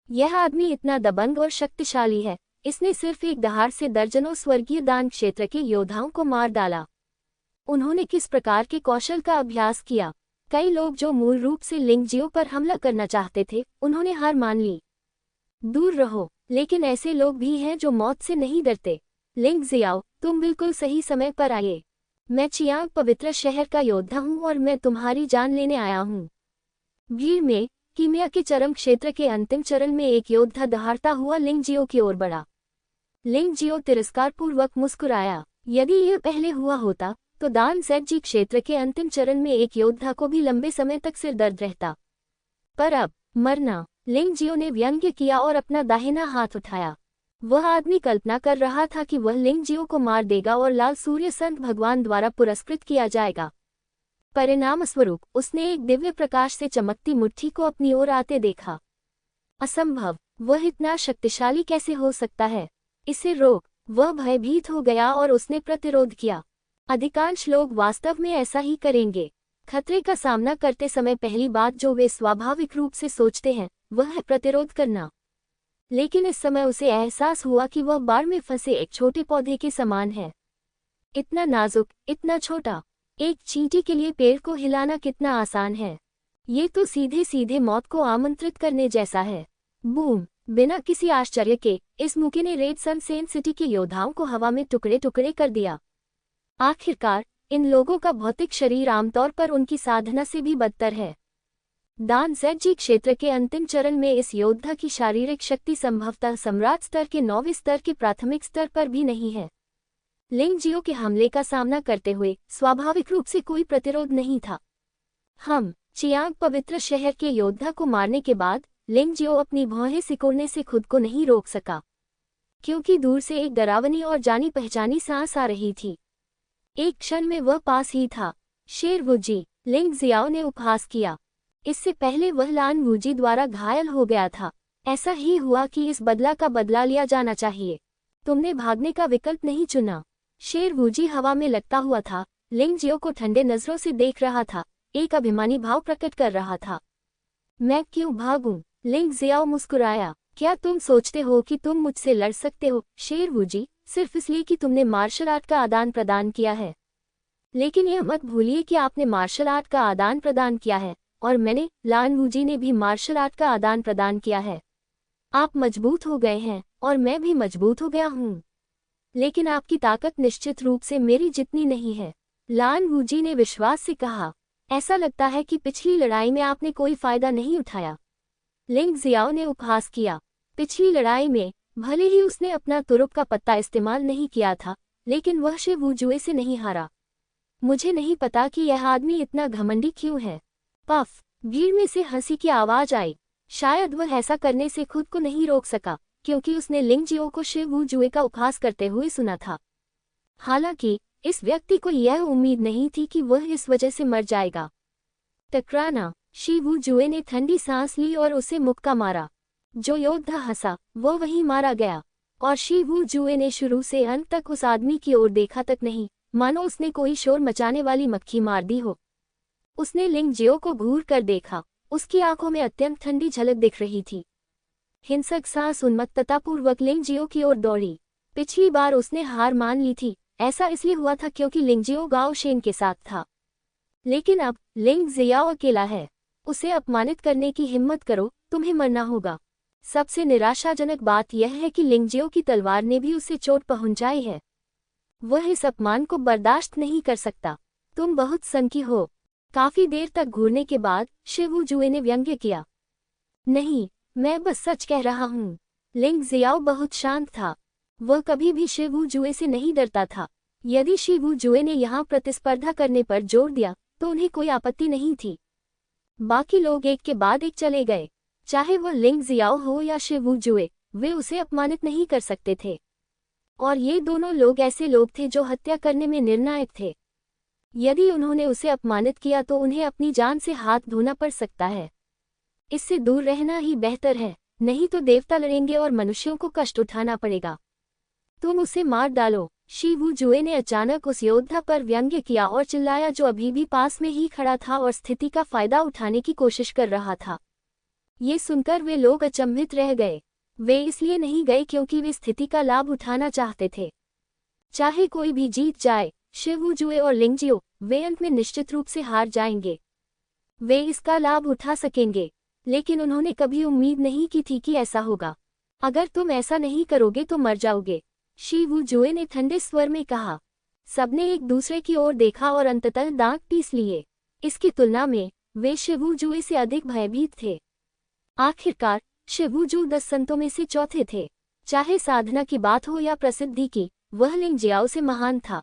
यह आदमी इतना दबंग और शक्तिशाली है, इसने सिर्फ एक दहाड़ से दर्जनों स्वर्गीय दान क्षेत्र के योद्धाओं को मार डाला। उन्होंने किस प्रकार के कौशल का अभ्यास किया। कई लोग जो मूल रूप से लिंग जियो पर हमला करना चाहते थे उन्होंने हार मान ली। दूर रहो, लेकिन ऐसे लोग भी हैं जो मौत से नहीं डरते। लिंग जियाओ, तुम बिल्कुल सही समय पर आए। मैं चियांग पवित्र शहर का योद्धा हूँ और मैं तुम्हारी जान लेने आया हूँ। भीड़ में कीमिया के चरम क्षेत्र के अंतिम चरण में एक योद्धा दहाड़ता हुआ लिंग जियो की ओर बढ़ा। लिंग जियो तिरस्कारपूर्वक मुस्कुराया। यदि यह पहले हुआ होता तो दान सेटजी क्षेत्र के अंतिम चरण में एक योद्धा को भी लंबे समय तक सिर दर्द रहता। पर अब मरना, लिंग जियो ने व्यंग्य किया और अपना दाहिना हाथ उठाया। वह आदमी कल्पना कर रहा था कि वह लिंग जियो को मार देगा और लाल सूर्य संत भगवान द्वारा पुरस्कृत किया जाएगा। परिणामस्वरूप उसने एक दिव्य प्रकाश से चमकती मुट्ठी को अपनी ओर आते देखा। असंभव, वह इतना शक्तिशाली कैसे हो सकता है? इसे रोक। वह भयभीत हो गया और उसने प्रतिरोध किया। अधिकांश लोग वास्तव में ऐसा ही करेंगे। खतरे का सामना करते समय पहली बात जो वे स्वाभाविक रूप से सोचते हैं वह है प्रतिरोध करना। लेकिन इस समय उसे एहसास हुआ कि वह बाढ़ में फंसे एक छोटे पौधे के समान है। इतना नाजुक, इतना छोटा। एक चींटी के लिए पेड़ को हिलाना कितना आसान है। ये तो सीधे सीधे मौत को आमंत्रित करने जैसा है। बूम! बिना किसी आश्चर्य के इस मुके ने रेड सन सिटी के योद्धाओं को हवा में टुकड़े टुकड़े कर दिया। आखिरकार इन लोगों का भौतिक शरीर आमतौर पर उनकी साधना से भी बदतर है। दान ज़ेड क्षेत्र के अंतिम चरण में इस योद्धा की शारीरिक शक्ति संभवतः सम्राट स्तर के 9वें स्तर के प्राथमिक स्तर पर भी नहीं है। लिंग जियो के हमले का सामना करते हुए स्वाभाविक रूप से कोई प्रतिरोध नहीं था। हम चियांग पवित्र शहर के योद्धा को मारने के बाद लिंग जियो अपनी भौहें सिकोड़ने से खुद को नहीं रोक सका, क्योंकि दूर से एक डरावनी और जानी पहचानी सांस आ रही थी। एक क्षण में वह पास ही था। शेर वुजी, लिंग जियाओ ने उपहास किया। इससे पहले वह लान वुजी द्वारा घायल हो गया था। ऐसा ही हुआ कि इस बदला का बदला लिया जाना चाहिए। तुमने भागने का विकल्प नहीं चुना। शेर वुजी हवा में लगता हुआ था, लिंग जियो को ठंडे नजरों से देख रहा था, एक अभिमानी भाव प्रकट कर रहा था। मैं क्यों भागूं? लिंग जियाओ मुस्कुराया। क्या तुम सोचते हो कि तुम मुझसे लड़ सकते हो, शेर वुजी, सिर्फ इसलिए कि तुमने मार्शल आर्ट का आदान प्रदान किया है? लेकिन यह मत भूलिए कि आपने मार्शल आर्ट का आदान प्रदान किया है और मैंने, लान वुजी ने भी मार्शल आर्ट का आदान प्रदान किया है। आप मजबूत हो गए हैं और मैं भी मजबूत हो गया हूँ, लेकिन आपकी ताकत निश्चित रूप से मेरी जितनी नहीं है, लान वुजी ने विश्वास से कहा। ऐसा लगता है कि पिछली लड़ाई में आपने कोई फायदा नहीं उठाया, लिंग जियाओ ने उपहास किया। पिछली लड़ाई में भले ही उसने अपना तुरुप का पत्ता इस्तेमाल नहीं किया था, लेकिन वह शे वुजुए से नहीं हारा। मुझे नहीं पता कि यह आदमी इतना घमंडी क्यों है। पफ! भीड़ में से हंसी की आवाज आई। शायद वह ऐसा करने से खुद को नहीं रोक सका, क्योंकि उसने लिंग जियो को शे वुजुए का उपहास करते हुए सुना था। हालांकि इस व्यक्ति को यह उम्मीद नहीं थी कि वह इस वजह से मर जाएगा। टकराना! शी वुजुए ने ठंडी सांस ली और उसे मुक्का मारा। जो योद्धा हंसा वो वहीं मारा गया, और शी वुजुए ने शुरू से अंत तक उस आदमी की ओर देखा तक नहीं, मानो उसने कोई शोर मचाने वाली मक्खी मार दी हो। उसने लिंग जियो को घूर कर देखा। उसकी आंखों में अत्यंत ठंडी झलक दिख रही थी। हिंसक सांस उन्मत्ततापूर्वक लिंग जियो की ओर दौड़ी। पिछली बार उसने हार मान ली थी, ऐसा इसलिए हुआ था क्योंकि लिंग जियो गाओ शेन के साथ था। लेकिन अब लिंग जियाओ अकेला है। उसे अपमानित करने की हिम्मत करो, तुम्हें मरना होगा। सबसे निराशाजनक बात यह है कि लिंग जियो की तलवार ने भी उसे चोट पहुंचाई है। वह इस अपमान को बर्दाश्त नहीं कर सकता। तुम बहुत सनकी हो। काफी देर तक घूरने के बाद शे वुजुए ने व्यंग्य किया। नहीं, मैं बस सच कह रहा हूँ। लिंग जियाओ बहुत शांत था। वह कभी भी शे वुजुए से नहीं डरता था। यदि शे वुजुए ने यहाँ प्रतिस्पर्धा करने पर जोर दिया तो उन्हें कोई आपत्ति नहीं थी। बाकी लोग एक के बाद एक चले गए। चाहे वह लिंग जियाओ हो या शे वुजुए, वे उसे अपमानित नहीं कर सकते थे। और ये दोनों लोग ऐसे लोग थे जो हत्या करने में निर्णायक थे। यदि उन्होंने उसे अपमानित किया तो उन्हें अपनी जान से हाथ धोना पड़ सकता है। इससे दूर रहना ही बेहतर है, नहीं तो देवता लड़ेंगे और मनुष्यों को कष्ट उठाना पड़ेगा। तुम उसे मार डालो। शी वुजुए ने अचानक उस योद्धा पर व्यंग्य किया और चिल्लाया जो अभी भी पास में ही खड़ा था और स्थिति का फायदा उठाने की कोशिश कर रहा था। ये सुनकर वे लोग अचंभित रह गए। वे इसलिए नहीं गए क्योंकि वे स्थिति का लाभ उठाना चाहते थे। चाहे कोई भी जीत जाए, शे वुजुए और लिंग जियो, वे अंत में निश्चित रूप से हार जाएंगे। वे इसका लाभ उठा सकेंगे, लेकिन उन्होंने कभी उम्मीद नहीं की थी कि ऐसा होगा। अगर तुम ऐसा नहीं करोगे तो मर जाओगे, शी वुजुए ने ठंडे स्वर में कहा। सबने एक दूसरे की ओर देखा और अंततः दांत पीस लिए। इसकी तुलना में वे शे वुजुए से अधिक भयभीत थे। आखिरकार शे वुजु 10 संतों में से चौथे थे। चाहे साधना की बात हो या प्रसिद्धि की, वह लिंग जियाओ से महान था।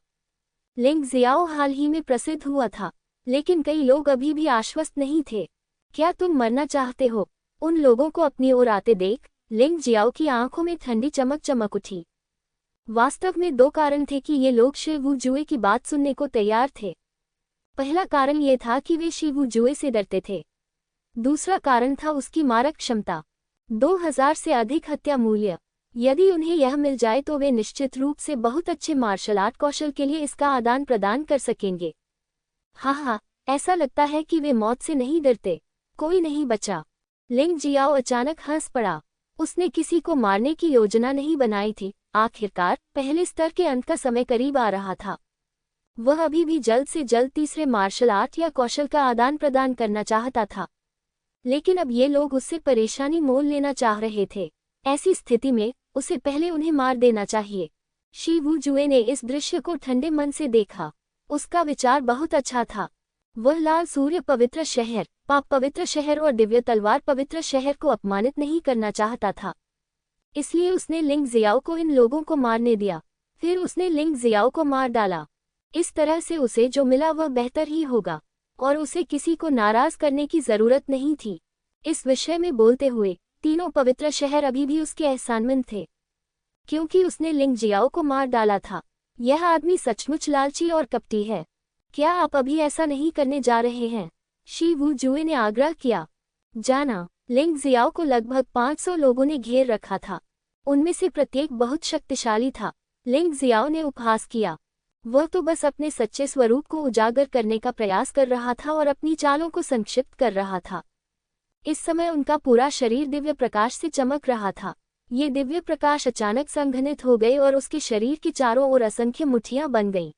लिंग जियाओ हाल ही में प्रसिद्ध हुआ था, लेकिन कई लोग अभी भी आश्वस्त नहीं थे। क्या तुम मरना चाहते हो? उन लोगों को अपनी ओर आते देख लिंग जियाओ की आंखों में ठंडी चमक चमक उठी। वास्तव में 2 कारण थे कि ये लोग शे वुजुए की बात सुनने को तैयार थे। पहला कारण ये था कि वे शे वुजुए से डरते थे। दूसरा कारण था उसकी मारक क्षमता। 2000 से अधिक हत्या मूल्य। यदि उन्हें यह मिल जाए तो वे निश्चित रूप से बहुत अच्छे मार्शल आर्ट कौशल के लिए इसका आदान प्रदान कर सकेंगे। हाँ, ऐसा लगता है कि वे मौत से नहीं डरते। कोई नहीं बचा। लिंग जियाओ अचानक हंस पड़ा। उसने किसी को मारने की योजना नहीं बनाई थी। आखिरकार पहले स्तर के अंत का समय करीब आ रहा था। वह अभी भी जल्द से जल्द तीसरे मार्शल आर्ट या कौशल का आदान प्रदान करना चाहता था, लेकिन अब ये लोग उससे परेशानी मोल लेना चाह रहे थे। ऐसी स्थिति में उसे पहले उन्हें मार देना चाहिए। शी वुजुए ने इस दृश्य को ठंडे मन से देखा। उसका विचार बहुत अच्छा था। वह लाल सूर्य पवित्र शहर, पाप पवित्र शहर और दिव्य तलवार पवित्र शहर को अपमानित नहीं करना चाहता था। इसलिए उसने लिंग जियाओ को इन लोगों को मारने दिया। फिर उसने लिंग जियाओ को मार डाला। इस तरह से उसे जो मिला वह बेहतर ही होगा, और उसे किसी को नाराज करने की जरूरत नहीं थी। इस विषय में बोलते हुए तीनों पवित्र शहर अभी भी उसके एहसानमंद थे, क्योंकि उसने लिंग जियाओ को मार डाला था। यह आदमी सचमुच लालची और कपटी है। क्या आप अभी ऐसा नहीं करने जा रहे हैं? शी वुजुए ने आग्रह किया। जाना। लिंग जियाओ को लगभग 500 लोगों ने घेर रखा था। उनमें से प्रत्येक बहुत शक्तिशाली था। लिंग जियाओ ने उपहास किया। वह तो बस अपने सच्चे स्वरूप को उजागर करने का प्रयास कर रहा था और अपनी चालों को संक्षिप्त कर रहा था। इस समय उनका पूरा शरीर दिव्य प्रकाश से चमक रहा था। ये दिव्य प्रकाश अचानक संघनित हो गए और उसके शरीर के चारों ओर असंख्य मुट्ठियां बन गईं।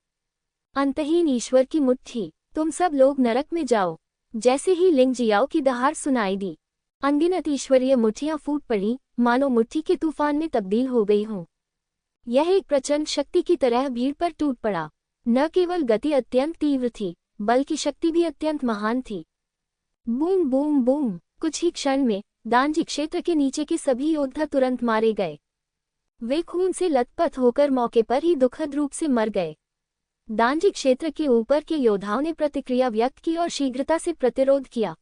अंतहीन ईश्वर की मुट्ठी। तुम सब लोग नरक में जाओ। जैसे ही लिंग जियाओ की दहाड़ सुनाई दी, अनगिनत ईश्वरीय मुट्ठियां फूट पड़ी, मानो मुट्ठी के तूफान में तब्दील हो गई हों। यह एक प्रचंड शक्ति की तरह भीड़ पर टूट पड़ा। न केवल गति अत्यंत तीव्र थी, बल्कि शक्ति भी अत्यंत महान थी। Boom boom boom. कुछ ही क्षण में दांजी क्षेत्र के नीचे के सभी योद्धा तुरंत मारे गए। वे खून से लथपथ होकर मौके पर ही दुखद रूप से मर गए। दांजी क्षेत्र के ऊपर के योद्धाओं ने प्रतिक्रिया व्यक्त की और शीघ्रता से प्रतिरोध किया,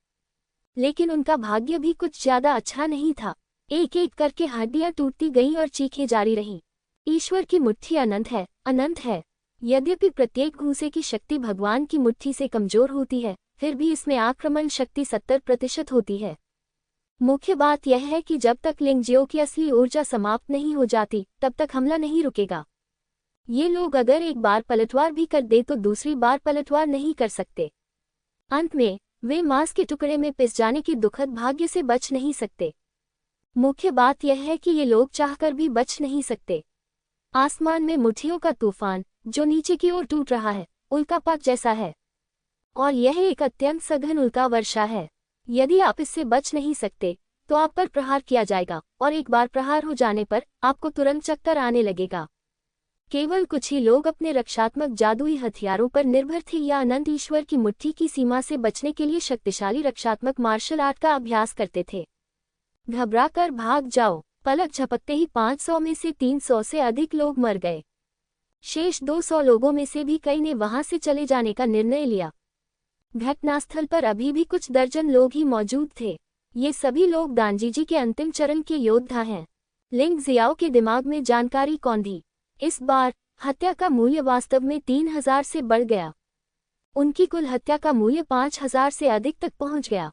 लेकिन उनका भाग्य भी कुछ ज्यादा अच्छा नहीं था। एक एक करके हड्डियां टूटती गईं और चीखें जारी रहीं। ईश्वर की मुट्ठी अनंत है, अनंत है। यद्यपि प्रत्येक घूंसे की शक्ति भगवान की मुट्ठी से कमजोर होती है, फिर भी इसमें आक्रमण शक्ति 70% होती है। मुख्य बात यह है कि जब तक लिंग जियाओ की असली ऊर्जा समाप्त नहीं हो जाती, तब तक हमला नहीं रुकेगा। ये लोग अगर एक बार पलटवार भी कर दे तो दूसरी बार पलटवार नहीं कर सकते। अंत में वे मांस के टुकड़े में पिस जाने के दुखद भाग्य से बच नहीं सकते। मुख्य बात यह है कि ये लोग चाहकर भी बच नहीं सकते। आसमान में मुट्ठियों का तूफान जो नीचे की ओर टूट रहा है, उल्कापात जैसा है, और यह एक अत्यंत सघन उल्का वर्षा है। यदि आप इससे बच नहीं सकते तो आप पर प्रहार किया जाएगा, और एक बार प्रहार हो जाने पर आपको तुरंत चक्कर आने लगेगा। केवल कुछ ही लोग अपने रक्षात्मक जादुई हथियारों पर निर्भर थे या अनंत ईश्वर की मुट्ठी की सीमा से बचने के लिए शक्तिशाली रक्षात्मक मार्शल आर्ट का अभ्यास करते थे। घबराकर भाग जाओ। पलक झपकते ही 500 में से 300 से अधिक लोग मर गए। शेष 200 लोगों में से भी कई ने वहां से चले जाने का निर्णय लिया। घटनास्थल पर अभी भी कुछ दर्जन लोग ही मौजूद थे। ये सभी लोग दांजीजी के अंतिम चरण के योद्धा हैं। लिंग जियाओ के दिमाग में जानकारी कौंधी। इस बार हत्या का मूल्य वास्तव में 3000 से बढ़ गया। उनकी कुल हत्या का मूल्य 5000 से अधिक तक पहुंच गया।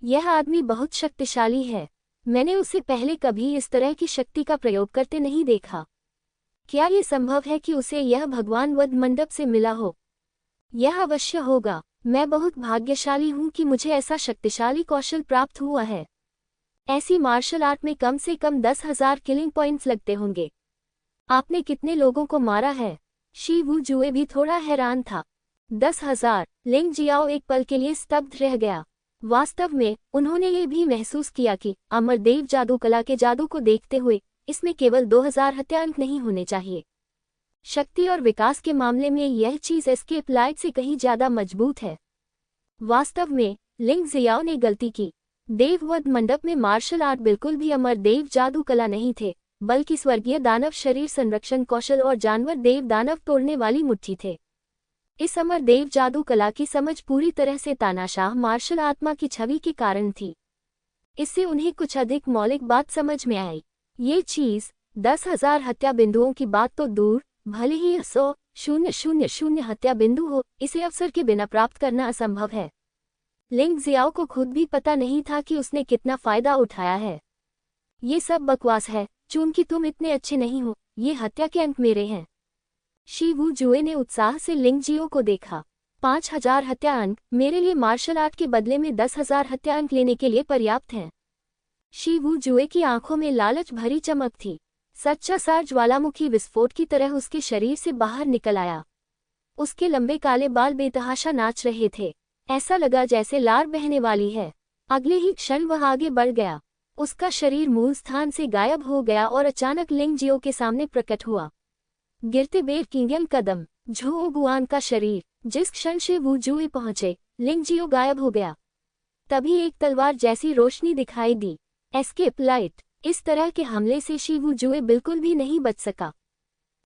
यह आदमी बहुत शक्तिशाली है। मैंने उसे पहले कभी इस तरह की शक्ति का प्रयोग करते नहीं देखा। क्या ये संभव है कि उसे यह भगवान वध मंडप से मिला हो? यह अवश्य होगा। मैं बहुत भाग्यशाली हूँ कि मुझे ऐसा शक्तिशाली कौशल प्राप्त हुआ है। ऐसी मार्शल आर्ट में कम से कम 10,000 किलिंग पॉइंट्स लगते होंगे। आपने कितने लोगों को मारा है? शी वुजुए भी थोड़ा हैरान था। 10,000। लिंग जियाओ एक पल के लिए स्तब्ध रह गया। वास्तव में उन्होंने ये भी महसूस किया कि अमरदेव जादू कला के जादू को देखते हुए इसमें केवल 2000 हत्याअंक नहीं होने चाहिए। शक्ति और विकास के मामले में यह चीज एस्केप लाइट से कहीं ज्यादा मजबूत है। वास्तव में लिंग जियाओ ने गलती की। देववध मंडप में मार्शल आर्ट बिल्कुल भी अमरदेव जादू कला नहीं थे, बल्कि स्वर्गीय दानव शरीर संरक्षण कौशल और जानवर देव दानव तोड़ने वाली मुट्ठी थे। इस अमरदेव जादू कला की समझ पूरी तरह से तानाशाह मार्शल आत्मा की छवि के कारण थी। इससे उन्हें कुछ अधिक मौलिक बात समझ में आई। ये चीज 10,000 हत्या बिंदुओं की बात तो दूर, भले ही 100,000 हत्या बिंदु हो, इसे अवसर के बिना प्राप्त करना असंभव है। लिंग जियाओ को खुद भी पता नहीं था कि उसने कितना फायदा उठाया है। ये सब बकवास है। चूंकि तुम इतने अच्छे नहीं हो, ये हत्या के अंक मेरे हैं। शी वुजुए ने उत्साह से लिंग जियाओ को देखा। 5000 हत्या अंक मेरे लिए मार्शल आर्ट के बदले में 10,000 हत्या अंक लेने के लिए पर्याप्त हैं। शी वू जुए की आंखों में लालच भरी चमक थी। सच्चा सार ज्वालामुखी विस्फोट की तरह उसके शरीर से बाहर निकल आया। उसके लंबे काले बाल बेतहाशा नाच रहे थे। ऐसा लगा जैसे लार बहने वाली है। अगले ही क्षण वह आगे बढ़ गया। उसका शरीर मूल स्थान से गायब हो गया और अचानक लिंग जियो के सामने प्रकट हुआ। गिरते बेर किंगल कदम, झो गुआन का शरीर। जिस क्षण शी वू जुए पहुंचे, लिंग जियो गायब हो गया। तभी एक तलवार जैसी रोशनी दिखाई दी। Escape light. इस तरह के हमले से शी वू जुए बिल्कुल भी नहीं बच सका।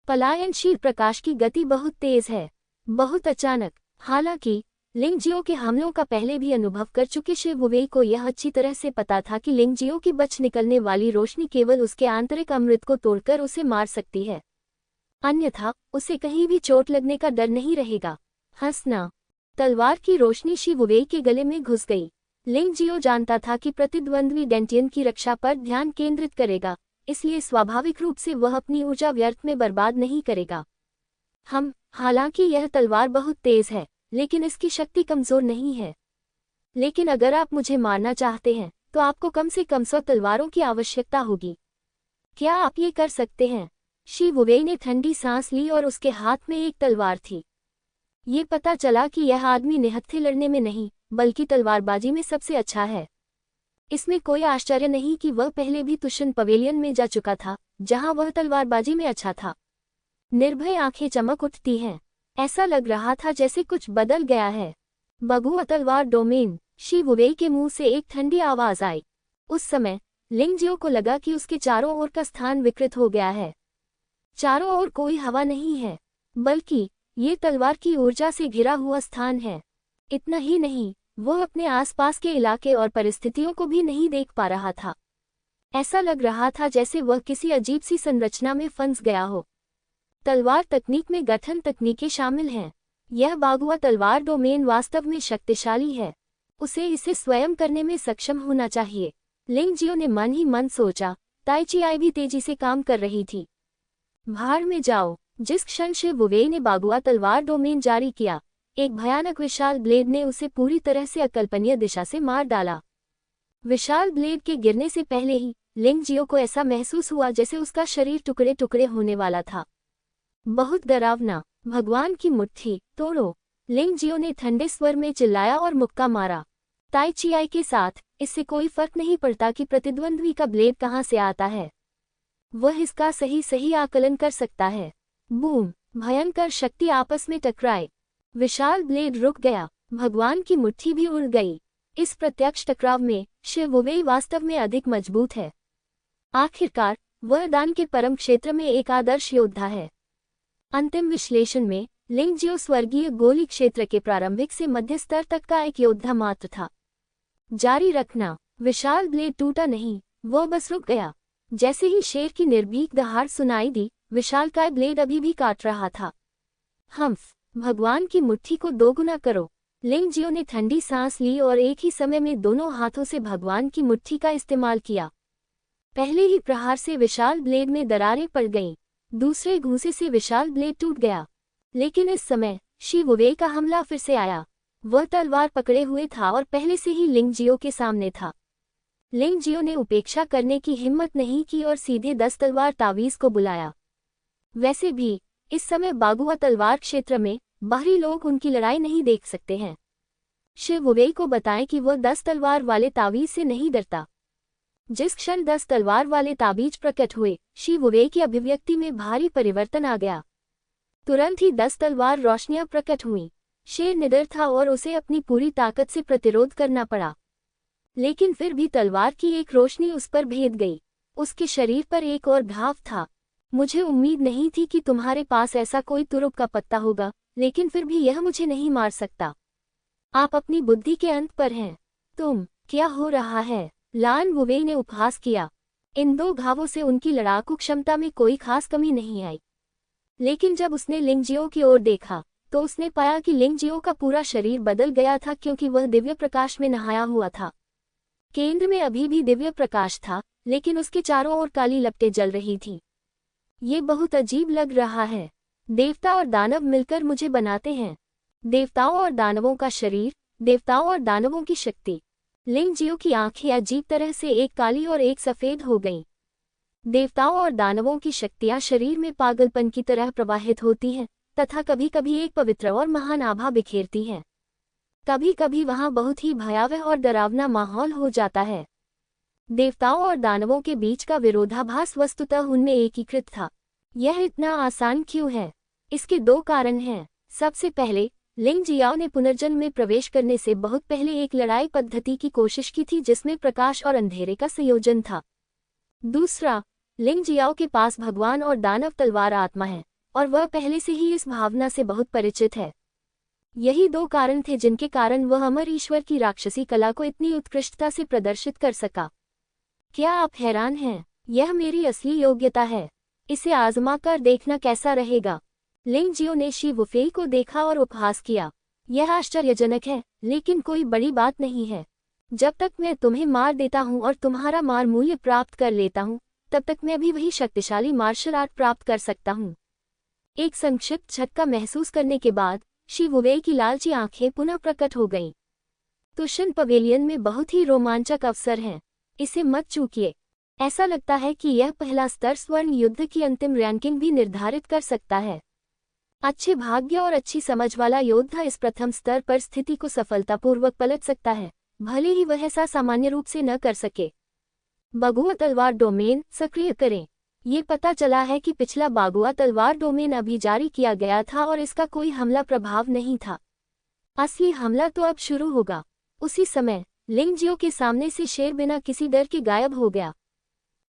पलायनशील प्रकाश की गति बहुत तेज है, बहुत अचानक। हालांकि लिंग जियो के हमलों का पहले भी अनुभव कर चुके शी वुवेई को यह अच्छी तरह से पता था कि लिंग जियो की बच निकलने वाली रोशनी केवल उसके आंतरिक अमृत को तोड़कर उसे मार सकती है, अन्यथा उसे कहीं भी चोट लगने का डर नहीं रहेगा। हंसना। तलवार की रोशनी शी वुवेई के गले में घुस गई। लिंग जियो जानता था कि प्रतिद्वंद्वी डेंटियन की रक्षा पर ध्यान केंद्रित करेगा, इसलिए स्वाभाविक रूप से वह अपनी ऊर्जा व्यर्थ में बर्बाद नहीं करेगा। हालांकि यह तलवार बहुत तेज है, लेकिन इसकी शक्ति कमजोर नहीं है। लेकिन अगर आप मुझे मारना चाहते हैं, तो आपको कम से कम 100 तलवारों की आवश्यकता होगी। क्या आप ये कर सकते हैं? शी वुवेई ने ठंडी सांस ली और उसके हाथ में एक तलवार थी। ये पता चला कि यह आदमी निहत्थे लड़ने में नहीं, बल्कि तलवारबाजी में सबसे अच्छा है। इसमें कोई आश्चर्य नहीं कि वह पहले भी तुशन पवेलियन में जा चुका था, जहां वह तलवारबाजी में अच्छा था। निर्भय आंखें चमक उठती हैं। ऐसा लग रहा था जैसे कुछ बदल गया है। बगुआ तलवार डोमेन। शी वुवेई के मुंह से एक ठंडी आवाज आई। उस समय लिंग जियो को लगा कि उसके चारों ओर का स्थान विकृत हो गया है। चारों ओर कोई हवा नहीं है, बल्कि ये तलवार की ऊर्जा से घिरा हुआ स्थान है। इतना ही नहीं, वह अपने आसपास के इलाके और परिस्थितियों को भी नहीं देख पा रहा था। ऐसा लग रहा था जैसे वह किसी अजीब सी संरचना में फंस गया हो। तलवार तकनीक में गठन तकनीकें शामिल हैं। यह बागुआ तलवार डोमेन वास्तव में शक्तिशाली है। उसे इसे स्वयं करने में सक्षम होना चाहिए। लिंग जियो ने मन ही मन सोचा। ताइचिआई भी तेजी से काम कर रही थी। भाड़ में जाओ। जिस क्षण शी वुवेई ने बागुआ तलवार डोमेन जारी किया, एक भयानक विशाल ब्लेड ने उसे पूरी तरह से अकल्पनीय दिशा से मार डाला। विशाल ब्लेड के गिरने से पहले ही लिंग जियो को ऐसा महसूस हुआ जैसे उसका शरीर टुकड़े टुकड़े होने वाला था। बहुत डरावना। भगवान की मुट्ठी तोड़ो। लिंग जियो ने ठंडे स्वर में चिल्लाया और मुक्का मारा। ताइचिआई के साथ इससे कोई फर्क नहीं पड़ता कि प्रतिद्वंद्वी का ब्लेड कहाँ से आता है, वह इसका सही आकलन कर सकता है। बूम। भयंकर शक्ति आपस में टकराए। विशाल ब्लेड रुक गया। भगवान की मुट्ठी भी उड़ गई। इस प्रत्यक्ष टकराव में शी वुवेई वास्तव में अधिक मजबूत है। आखिरकार वह दान के परम क्षेत्र में एक आदर्श योद्धा है। अंतिम विश्लेषण में लिंग जियो स्वर्गीय गोली क्षेत्र के प्रारंभिक से मध्य स्तर तक का एक योद्धा मात्र था। जारी रखना। विशाल ब्लेड टूटा नहीं, वह बस रुक गया। जैसे ही शेर की निर्भीक दहाड़ सुनाई दी, विशालकाय ब्लेड अभी भी काट रहा था। भगवान की मुट्ठी को दोगुना करो। लिंग जियो ने ठंडी सांस ली और एक ही समय में दोनों हाथों से भगवान की मुट्ठी का इस्तेमाल किया। पहले ही प्रहार से विशाल ब्लेड में दरारें पड़ गईं। दूसरे घूंसे से विशाल ब्लेड टूट गया। लेकिन इस समय शी वुवेई का हमला फिर से आया। वह तलवार पकड़े हुए था और पहले से ही लिंग जियो के सामने था। लिंग जियो ने उपेक्षा करने की हिम्मत नहीं की और सीधे 10 तलवार तावीज को बुलाया। वैसे भी इस समय बागुआ तलवार क्षेत्र में बाहरी लोग उनकी लड़ाई नहीं देख सकते हैं। शी वुवेई को बताएं कि वह 10 तलवार वाले तावीज से नहीं डरता। जिस क्षण 10 तलवार वाले ताबीज प्रकट हुए, शी वुवेई की अभिव्यक्ति में भारी परिवर्तन आ गया। तुरंत ही 10 तलवार रोशनियां प्रकट हुईं। शेर निडर था और उसे अपनी पूरी ताकत से प्रतिरोध करना पड़ा। लेकिन फिर भी तलवार की एक रोशनी उस पर भेद गई। उसके शरीर पर एक और घाव था। मुझे उम्मीद नहीं थी कि तुम्हारे पास ऐसा कोई तुरुप का पत्ता होगा, लेकिन फिर भी यह मुझे नहीं मार सकता। आप अपनी बुद्धि के अंत पर हैं। क्या हो रहा है? लान वुवेई ने उपहास किया। इन 2 घावों से उनकी लड़ाकू क्षमता में कोई खास कमी नहीं आई। लेकिन जब उसने लिंग जियो की ओर देखा, तो उसने पाया कि लिंग जियो का पूरा शरीर बदल गया था, क्योंकि वह दिव्य प्रकाश में नहाया हुआ था। केंद्र में अभी भी दिव्य प्रकाश था, लेकिन उसके चारों ओर काली लपटें जल रही थीं। ये बहुत अजीब लग रहा है। देवता और दानव मिलकर मुझे बनाते हैं। देवताओं और दानवों का शरीर, देवताओं और दानवों की शक्ति। लिंग जियो की आंखें अजीब तरह से एक काली और एक सफेद हो गईं। देवताओं और दानवों की शक्तियां शरीर में पागलपन की तरह प्रवाहित होती हैं तथा कभी कभी एक पवित्र और महान आभा बिखेरती हैं। कभी कभी वहां बहुत ही भयावह और डरावना माहौल हो जाता है। देवताओं और दानवों के बीच का विरोधाभास वस्तुतः उनमें एकीकृत था। यह इतना आसान क्यों है? इसके दो कारण हैं। सबसे पहले, लिंग जियाओ ने पुनर्जन्म में प्रवेश करने से बहुत पहले एक लड़ाई पद्धति की कोशिश की थी जिसमें प्रकाश और अंधेरे का संयोजन था। दूसरा, लिंग जियाओ के पास भगवान और दानव तलवार आत्मा है और वह पहले से ही इस भावना से बहुत परिचित है। यही दो कारण थे जिनके कारण वह अमर ईश्वर की राक्षसी कला को इतनी उत्कृष्टता से प्रदर्शित कर सका। क्या आप हैरान हैं? यह मेरी असली योग्यता है। इसे आजमा कर देखना कैसा रहेगा? लिंग जियो ने शी वुफेई को देखा और उपहास किया। यह आश्चर्यजनक है, लेकिन कोई बड़ी बात नहीं है। जब तक मैं तुम्हें मार देता हूं और तुम्हारा मार मूल्य प्राप्त कर लेता हूं, तब तक मैं भी वही शक्तिशाली मार्शल आर्ट प्राप्त कर सकता हूं। एक संक्षिप्त झटका महसूस करने के बाद शी वुफेई की लालची आंखें पुनः प्रकट हो गईं। तुशन पवेलियन में बहुत ही रोमांचक अवसर हैं, इसे मत चूकिए। ऐसा लगता है कि यह पहला स्तर स्वर्ण युद्ध की अंतिम रैंकिंग भी निर्धारित कर सकता है। अच्छे भाग्य और अच्छी समझ वाला योद्धा इस प्रथम स्तर पर स्थिति को सफलतापूर्वक पलट सकता है, भले ही वह ऐसा सामान्य रूप से न कर सके। बागुआ तलवार डोमेन सक्रिय करें। ये पता चला है कि पिछला बागुआ तलवार डोमेन अभी जारी किया गया था और इसका कोई हमला प्रभाव नहीं था। असली हमला तो अब शुरू होगा। उसी समय लिंग जियो के सामने से शेर बिना किसी डर के गायब हो गया।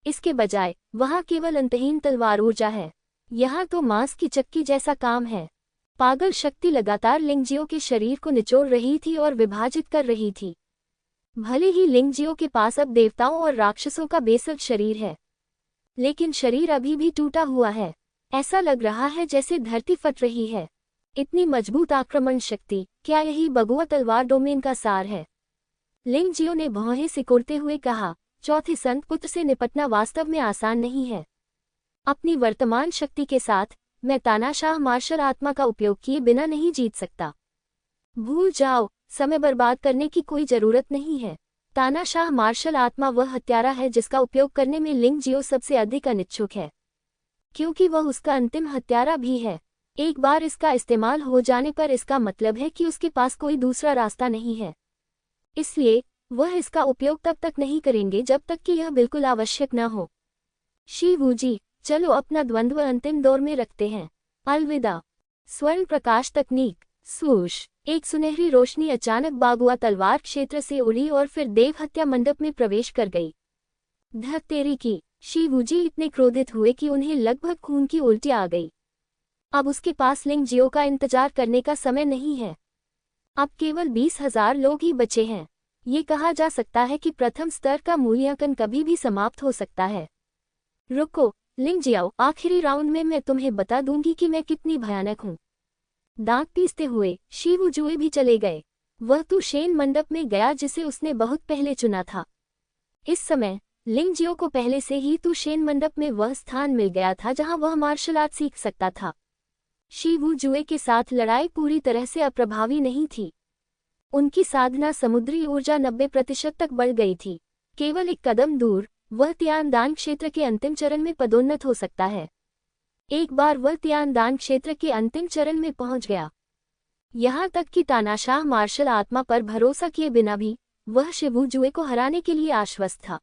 इसके बजाय वहां केवल अंतहीन तलवार ऊर्जा है। यहाँ तो मांस की चक्की जैसा काम है। पागल शक्ति लगातार लिंग जियो के शरीर को निचोड़ रही थी और विभाजित कर रही थी। भले ही लिंग जियो के पास अब देवताओं और राक्षसों का बेसल शरीर है, लेकिन शरीर अभी भी टूटा हुआ है। ऐसा लग रहा है जैसे धरती फट रही है। इतनी मजबूत आक्रमण शक्ति, क्या यही बगुआ तलवार डोमेन का सार है? लिंग जियो ने भौहें सिकुड़ते हुए कहा, चौथे संत पुत्र से निपटना वास्तव में आसान नहीं है। अपनी वर्तमान शक्ति के साथ मैं तानाशाह मार्शल आत्मा का उपयोग किए बिना नहीं जीत सकता। भूल जाओ, समय बर्बाद करने की कोई जरूरत नहीं है। तानाशाह मार्शल आत्मा वह हत्यारा है जिसका उपयोग करने में लिंग जियो सबसे अधिक अनिच्छुक है, क्योंकि वह उसका अंतिम हत्यारा भी है। एक बार इसका इस्तेमाल हो जाने पर इसका मतलब है कि उसके पास कोई दूसरा रास्ता नहीं है। इसलिए वह इसका उपयोग तब तक नहीं करेंगे जब तक कि यह बिल्कुल आवश्यक न हो। शी वूजी, चलो अपना द्वंद्व अंतिम दौर में रखते हैं। अलविदा। स्वर्ण प्रकाश तकनीक। स्वूश। एक सुनहरी रोशनी अचानक बागुआ तलवार क्षेत्र से उड़ी और फिर देव हत्या मंडप में प्रवेश कर गई। धत तेरी की। शी वूजी इतने क्रोधित हुए कि उन्हें लगभग खून की उल्टी आ गई। अब उसके पास लिंग जियो का इंतजार करने का समय नहीं है। अब केवल 20,000 लोग ही बचे हैं। ये कहा जा सकता है कि प्रथम स्तर का मूल्यांकन कभी भी समाप्त हो सकता है। रुको लिंग जियाओ, आखिरी राउंड में मैं तुम्हें बता दूंगी कि मैं कितनी भयानक हूँ। दांत पीसते हुए शी वूजुए भी चले गए। वह तू शेन मंडप में गया जिसे उसने बहुत पहले चुना था। इस समय लिंग जियो को पहले से ही तू शेन मंडप में वह स्थान मिल गया था जहां वह मार्शल आर्ट सीख सकता था। शी वूजुए के साथ लड़ाई पूरी तरह से अप्रभावी नहीं थी। उनकी साधना समुद्री ऊर्जा 90% तक बढ़ गई थी। केवल एक कदम दूर वह तियानदान क्षेत्र के अंतिम चरण में पदोन्नत हो सकता है। एक बार वह तियानदान क्षेत्र के अंतिम चरण में पहुंच गया, यहाँ तक कि तानाशाह मार्शल आत्मा पर भरोसा किए बिना भी वह शिवूजुए को हराने के लिए आश्वस्त था।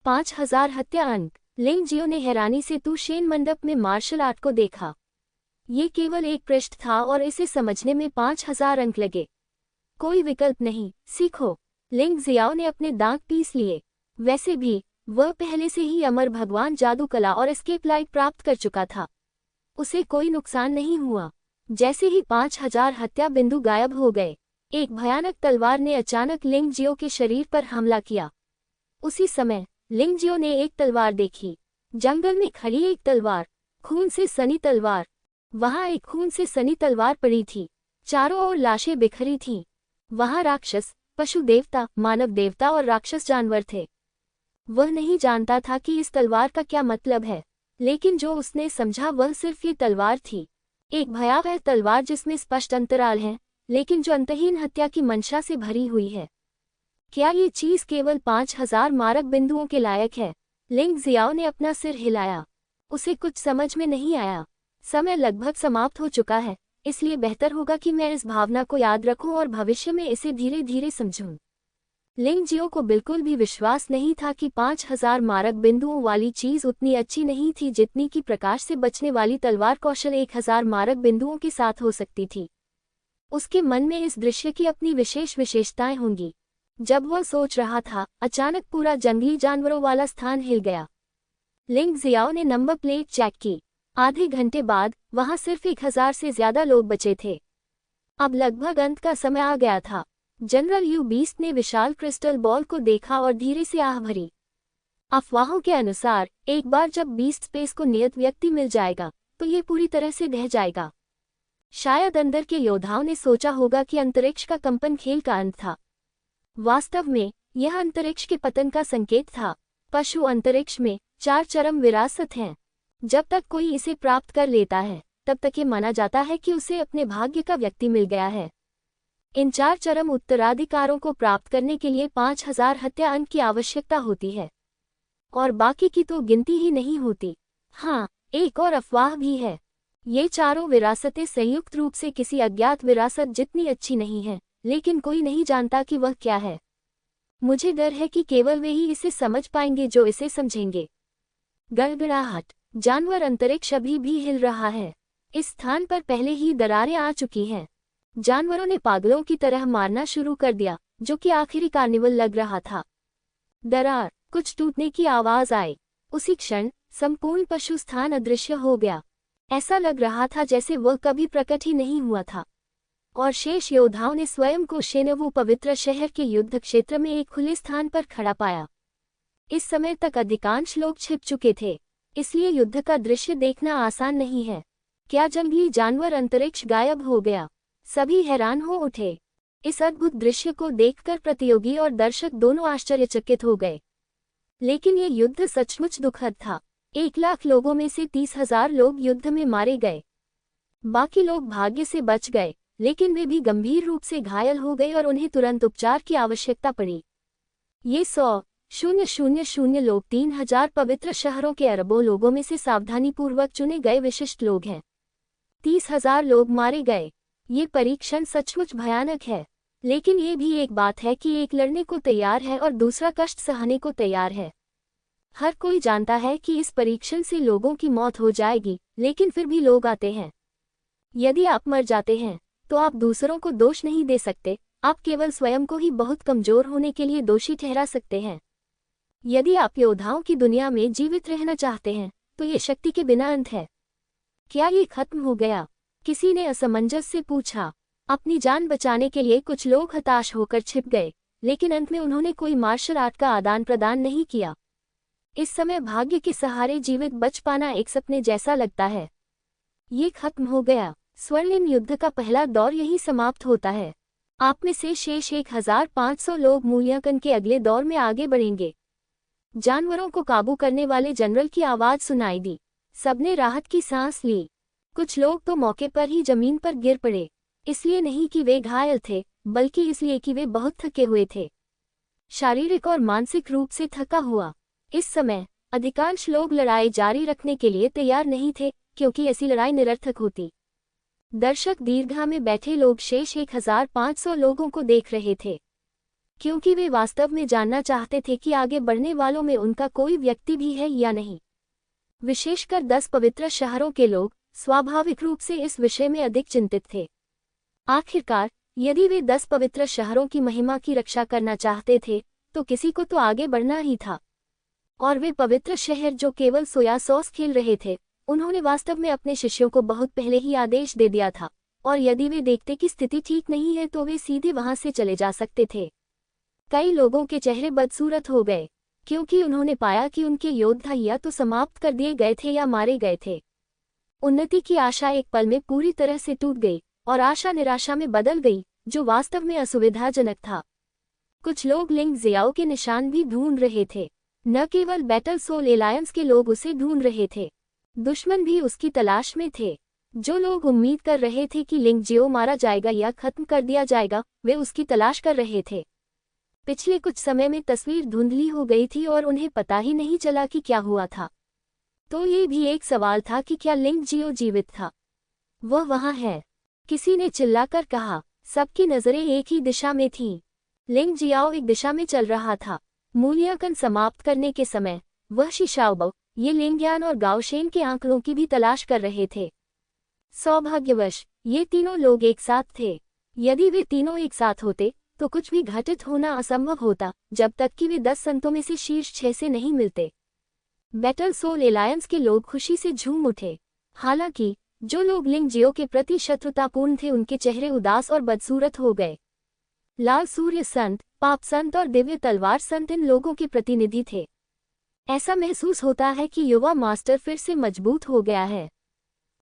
5000 हत्या अंक। लिंग जियो ने हैरानी से तू शेन मंडप में मार्शल आर्ट को देखा। ये केवल एक पृष्ठ था और इसे समझने में 5000 अंक लगे। कोई विकल्प नहीं, सीखो। लिंग जियाओ ने अपने दांत पीस लिए। वैसे भी वह पहले से ही अमर भगवान जादू कला और एस्केप लाइट प्राप्त कर चुका था। उसे कोई नुकसान नहीं हुआ। जैसे ही 5000 हत्या बिंदु गायब हो गए, एक भयानक तलवार ने अचानक लिंग जियो के शरीर पर हमला किया। उसी समय लिंग जियो ने एक तलवार देखी। जंगल में खड़ी एक तलवार, खून से सनी तलवार। वहां एक खून से सनी तलवार पड़ी थी। चारों ओर लाशें बिखरी थीं। वहां राक्षस, पशु देवता, मानव देवता और राक्षस जानवर थे। वह नहीं जानता था कि इस तलवार का क्या मतलब है, लेकिन जो उसने समझा वह सिर्फ ये तलवार थी। एक भयावह तलवार जिसमें स्पष्ट अंतराल हैं, लेकिन जो अंतहीन हत्या की मंशा से भरी हुई है। क्या ये चीज केवल 5000 मारक बिंदुओं के लायक है? लिंग जियाओ ने अपना सिर हिलाया। उसे कुछ समझ में नहीं आया। समय लगभग समाप्त हो चुका है, इसलिए बेहतर होगा कि मैं इस भावना को याद रखूं और भविष्य में इसे धीरे धीरे समझूं। लिंग जियो को बिल्कुल भी विश्वास नहीं था कि 5000 मारक बिंदुओं वाली चीज उतनी अच्छी नहीं थी जितनी कि प्रकाश से बचने वाली तलवार कौशल 1000 मारक बिंदुओं के साथ हो सकती थी। उसके मन में इस दृश्य की अपनी विशेष विशेषताएं होंगी। जब वह सोच रहा था, अचानक पूरा जंगली जानवरों वाला स्थान हिल गया। लिंग जियाओ ने नंबर प्लेट चेक की। आधे घंटे बाद वहां सिर्फ 1000 से ज्यादा लोग बचे थे। अब लगभग अंत का समय आ गया था। जनरल यू बीस्ट ने विशाल क्रिस्टल बॉल को देखा और धीरे से आह भरी। अफवाहों के अनुसार एक बार जब बीस्ट स्पेस को नियत व्यक्ति मिल जाएगा तो ये पूरी तरह से ढह जाएगा। शायद अंदर के योद्धाओं ने सोचा होगा कि अंतरिक्ष का कंपन खेल का अंत था। वास्तव में यह अंतरिक्ष के पतन का संकेत था। पशु अंतरिक्ष में 4 चरम विरासत हैं। जब तक कोई इसे प्राप्त कर लेता है तब तक ये माना जाता है कि उसे अपने भाग्य का व्यक्ति मिल गया है। इन 4 चरम उत्तराधिकारों को प्राप्त करने के लिए 5000 हत्या अंक की आवश्यकता होती है, और बाकी की तो गिनती ही नहीं होती। हाँ, एक और अफवाह भी है। ये चारों विरासतें संयुक्त रूप से किसी अज्ञात विरासत जितनी अच्छी नहीं हैं, लेकिन कोई नहीं जानता कि वह क्या है। मुझे डर है कि केवल वे ही इसे समझ पाएंगे जो इसे समझेंगे। गड़गड़ाहट। जानवर अंतरिक्ष अभी भी हिल रहा है। इस स्थान पर पहले ही दरारें आ चुकी हैं। जानवरों ने पागलों की तरह मारना शुरू कर दिया, जो कि आखिरी कार्निवल लग रहा था। दरार, कुछ टूटने की आवाज आई। उसी क्षण संपूर्ण पशु स्थान अदृश्य हो गया। ऐसा लग रहा था जैसे वह कभी प्रकट ही नहीं हुआ था। और शेष योद्धाओं ने स्वयं को शेनवू पवित्र शहर के युद्ध क्षेत्र में एक खुले स्थान पर खड़ा पाया। इस समय तक अधिकांश लोग छिप चुके थे, इसलिए युद्ध का दृश्य देखना आसान नहीं है। क्या जंगली जानवर अंतरिक्ष गायब हो गया? सभी हैरान हो उठे। इस अद्भुत दृश्य को देखकर प्रतियोगी और दर्शक दोनों आश्चर्यचकित हो गए। लेकिन ये युद्ध सचमुच दुखद था। 1 लाख लोगों में से 30,000 लोग युद्ध में मारे गए। बाकी लोग भाग्य से बच गए, लेकिन वे भी गंभीर रूप से घायल हो गए और उन्हें तुरंत उपचार की आवश्यकता पड़ी। ये 100,000 लोग 3000 पवित्र शहरों के अरबों लोगों में से सावधानीपूर्वक चुने गए विशिष्ट लोग हैं। 30,000 लोग मारे गए। ये परीक्षण सचमुच भयानक है, लेकिन ये भी एक बात है कि एक लड़ने को तैयार है और दूसरा कष्ट सहने को तैयार है। हर कोई जानता है कि इस परीक्षण से लोगों की मौत हो जाएगी, लेकिन फिर भी लोग आते हैं। यदि आप मर जाते हैं तो आप दूसरों को दोष नहीं दे सकते, आप केवल स्वयं को ही बहुत कमजोर होने के लिए दोषी ठहरा सकते हैं। यदि आप योद्धाओं की दुनिया में जीवित रहना चाहते हैं तो ये शक्ति के बिना अंत है। क्या ये खत्म हो गया? किसी ने असमंजस से पूछा। अपनी जान बचाने के लिए कुछ लोग हताश होकर छिप गए, लेकिन अंत में उन्होंने कोई मार्शल आर्ट का आदान प्रदान नहीं किया। इस समय भाग्य के सहारे जीवित बच पाना एक सपने जैसा लगता है। ये खत्म हो गया। स्वर्णिम युद्ध का पहला दौर यही समाप्त होता है। आप में से शेष 1500 लोग मूल्यांकन के अगले दौर में आगे बढ़ेंगे। जानवरों को काबू करने वाले जनरल की आवाज सुनाई दी। सबने राहत की सांस ली। कुछ लोग तो मौके पर ही जमीन पर गिर पड़े, इसलिए नहीं कि वे घायल थे, बल्कि इसलिए कि वे बहुत थके हुए थे, शारीरिक और मानसिक रूप से थका हुआ। इस समय अधिकांश लोग लड़ाई जारी रखने के लिए तैयार नहीं थे, क्योंकि ऐसी लड़ाई निरर्थक होती। दर्शक दीर्घा में बैठे लोग शेष 1500 लोगों को देख रहे थे, क्योंकि वे वास्तव में जानना चाहते थे कि आगे बढ़ने वालों में उनका कोई व्यक्ति भी है या नहीं। विशेषकर 10 पवित्र शहरों के लोग स्वाभाविक रूप से इस विषय में अधिक चिंतित थे। आखिरकार, यदि वे 10 पवित्र शहरों की महिमा की रक्षा करना चाहते थे, तो किसी को तो आगे बढ़ना ही था। और वे पवित्र शहर जो केवल सोया सॉस खेल रहे थे, उन्होंने वास्तव में अपने शिष्यों को बहुत पहले ही आदेश दे दिया था, और यदि वे देखते कि स्थिति ठीक नहीं है तो वे सीधे वहां से चले जा सकते थे। कई लोगों के चेहरे बदसूरत हो गए, क्योंकि उन्होंने पाया कि उनके योद्धा या तो समाप्त कर दिए गए थे या मारे गए थे। उन्नति की आशा एक पल में पूरी तरह से टूट गई, और आशा निराशा में बदल गई, जो वास्तव में असुविधाजनक था। कुछ लोग लिंग जियाओ के निशान भी ढूंढ रहे थे। न केवल बैटल सोल एलायंस के लोग उसे ढूंढ रहे थे, दुश्मन भी उसकी तलाश में थे। जो लोग उम्मीद कर रहे थे कि लिंग जियो मारा जाएगा या खत्म कर दिया जाएगा, वे उसकी तलाश कर रहे थे। पिछले कुछ समय में तस्वीर धुंधली हो गई थी और उन्हें पता ही नहीं चला कि क्या हुआ था। तो ये भी एक सवाल था कि क्या लिंग जियो जीवित था? वह वहाँ है, किसी ने चिल्लाकर कहा। सबकी नजरें एक ही दिशा में थीं। लिंग जियाओ एक दिशा में चल रहा था। मूल्यांकन समाप्त करने के समय वह शीशाओबो, ये लिंगयान और गाओशेन के आंकड़ों की भी तलाश कर रहे थे। सौभाग्यवश ये तीनों लोग एक साथ थे। यदि वे तीनों एक साथ होते तो कुछ भी घटित होना असंभव होता, जब तक कि वे 10 संतों में से शीर्ष 6 से नहीं मिलते। बैटल सोल एलायंस के लोग खुशी से झूम उठे। हालांकि जो लोग लिंग जियो के प्रति शत्रुतापूर्ण थे उनके चेहरे उदास और बदसूरत हो गए। लाल सूर्य संत, पाप संत और दिव्य तलवार संत इन लोगों के प्रतिनिधि थे। ऐसा महसूस होता है कि युवा मास्टर फिर से मजबूत हो गया है।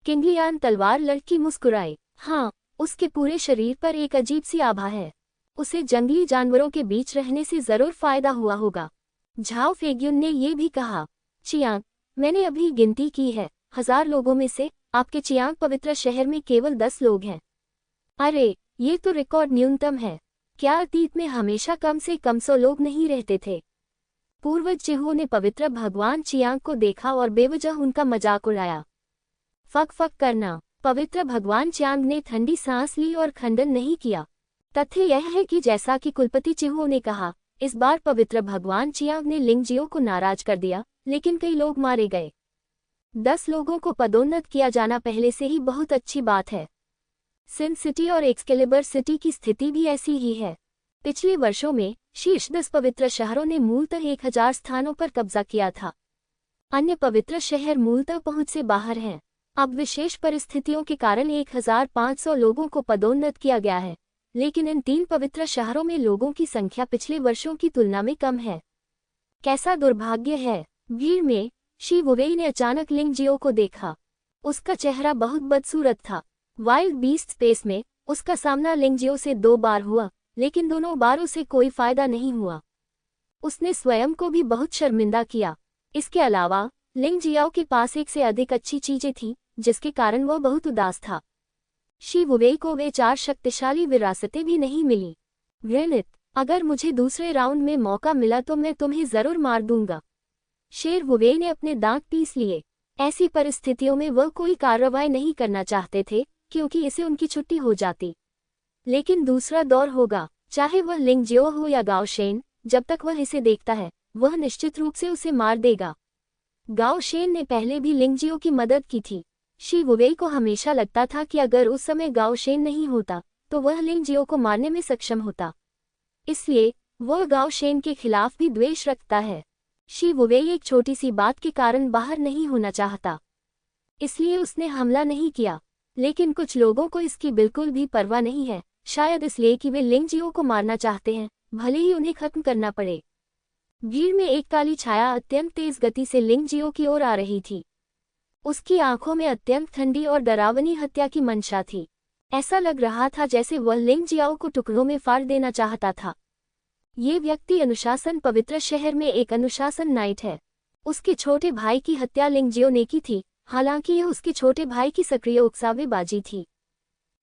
किंगलियान तलवार लड़की मुस्कुराई। हाँ, उसके पूरे शरीर पर एक अजीब सी आभा है। उसे जंगली जानवरों के बीच रहने से जरूर फायदा हुआ होगा। झाओ फेग्युन ने ये भी कहा। चियांग, मैंने अभी गिनती की है, 1000 लोगों में से आपके चियांग पवित्र शहर में केवल 10 लोग हैं। अरे, ये तो रिकॉर्ड न्यूनतम है। क्या अतीत में हमेशा कम से कम 100 लोग नहीं रहते थे? पूर्वज चिहो ने पवित्र भगवान चियांग को देखा और बेवजह उनका मजाक उड़ाया। फक फक करना। पवित्र भगवान चियांग ने ठंडी सांस ली और खंडन नहीं किया। तथ्य यह है कि जैसा कि कुलपति चिहो ने कहा, इस बार पवित्र भगवान चियांग ने लिंग जियो को नाराज कर दिया, लेकिन कई लोग मारे गए। 10 लोगों को पदोन्नत किया जाना पहले से ही बहुत अच्छी बात है। सिन सिटी और एक्सकेलिबर सिटी की स्थिति भी ऐसी ही है। पिछले वर्षों में शीर्ष 10 पवित्र शहरों ने मूलतः 1000 स्थानों पर कब्जा किया था। अन्य पवित्र शहर मूलतः पहुंच से बाहर हैं। अब विशेष परिस्थितियों के कारण 1500 लोगों को पदोन्नत किया गया है, लेकिन इन 3 पवित्र शहरों में लोगों की संख्या पिछले वर्षों की तुलना में कम है। कैसा दुर्भाग्य है। भीड़ में शी वुवेई ने अचानक लिंग जियो को देखा। उसका चेहरा बहुत बदसूरत था। वाइल्ड बीस्ट स्पेस में उसका सामना लिंग जियो से 2 बार हुआ, लेकिन दोनों बारों से कोई फायदा नहीं हुआ। उसने स्वयं को भी बहुत शर्मिंदा किया। इसके अलावा लिंग जियाओ के पास एक से अधिक अच्छी चीजें थीं, जिसके कारण वह बहुत उदास था। शी वुवेई को वे 4 शक्तिशाली विरासतें भी नहीं मिली। ग्रेनित, अगर मुझे दूसरे राउंड में मौका मिला तो मैं तुम्हें जरूर मार दूंगा। शेर वुवेई ने अपने दांत पीस लिए। ऐसी परिस्थितियों में वह कोई कार्रवाई नहीं करना चाहते थे, क्योंकि इसे उनकी छुट्टी हो जाती। लेकिन दूसरा दौर होगा, चाहे वह लिंग जियो हो या गाओशेन, जब तक वह इसे देखता है, वह निश्चित रूप से उसे मार देगा। गाओशेन ने पहले भी लिंग जियो की मदद की थी। शी वुवेई को हमेशा लगता था कि अगर उस समय गाओशेन नहीं होता, तो वह लिंग जियो को मारने में सक्षम होता। इसलिए वह गाओशेन के खिलाफ भी द्वेष रखता है। शी वुवेई एक छोटी सी बात के कारण बाहर नहीं होना चाहता, इसलिए उसने हमला नहीं किया। लेकिन कुछ लोगों को इसकी बिल्कुल भी परवाह नहीं है, शायद इसलिए कि वे लिंग जियो को मारना चाहते हैं, भले ही उन्हें खत्म करना पड़े। भीड़ में एक काली छाया अत्यंत तेज गति से लिंग जियो की ओर आ रही थी। उसकी आंखों में अत्यंत ठंडी और डरावनी हत्या की मंशा थी। ऐसा लग रहा था जैसे वह लिंग जियाओ को टुकड़ों में फाड़ देना चाहता था। ये व्यक्ति अनुशासन पवित्र शहर में एक अनुशासन नाइट है। उसके छोटे भाई की हत्या लिंग जियो ने की थी, हालांकि यह उसके छोटे भाई की सक्रिय उकसावेबाजी थी।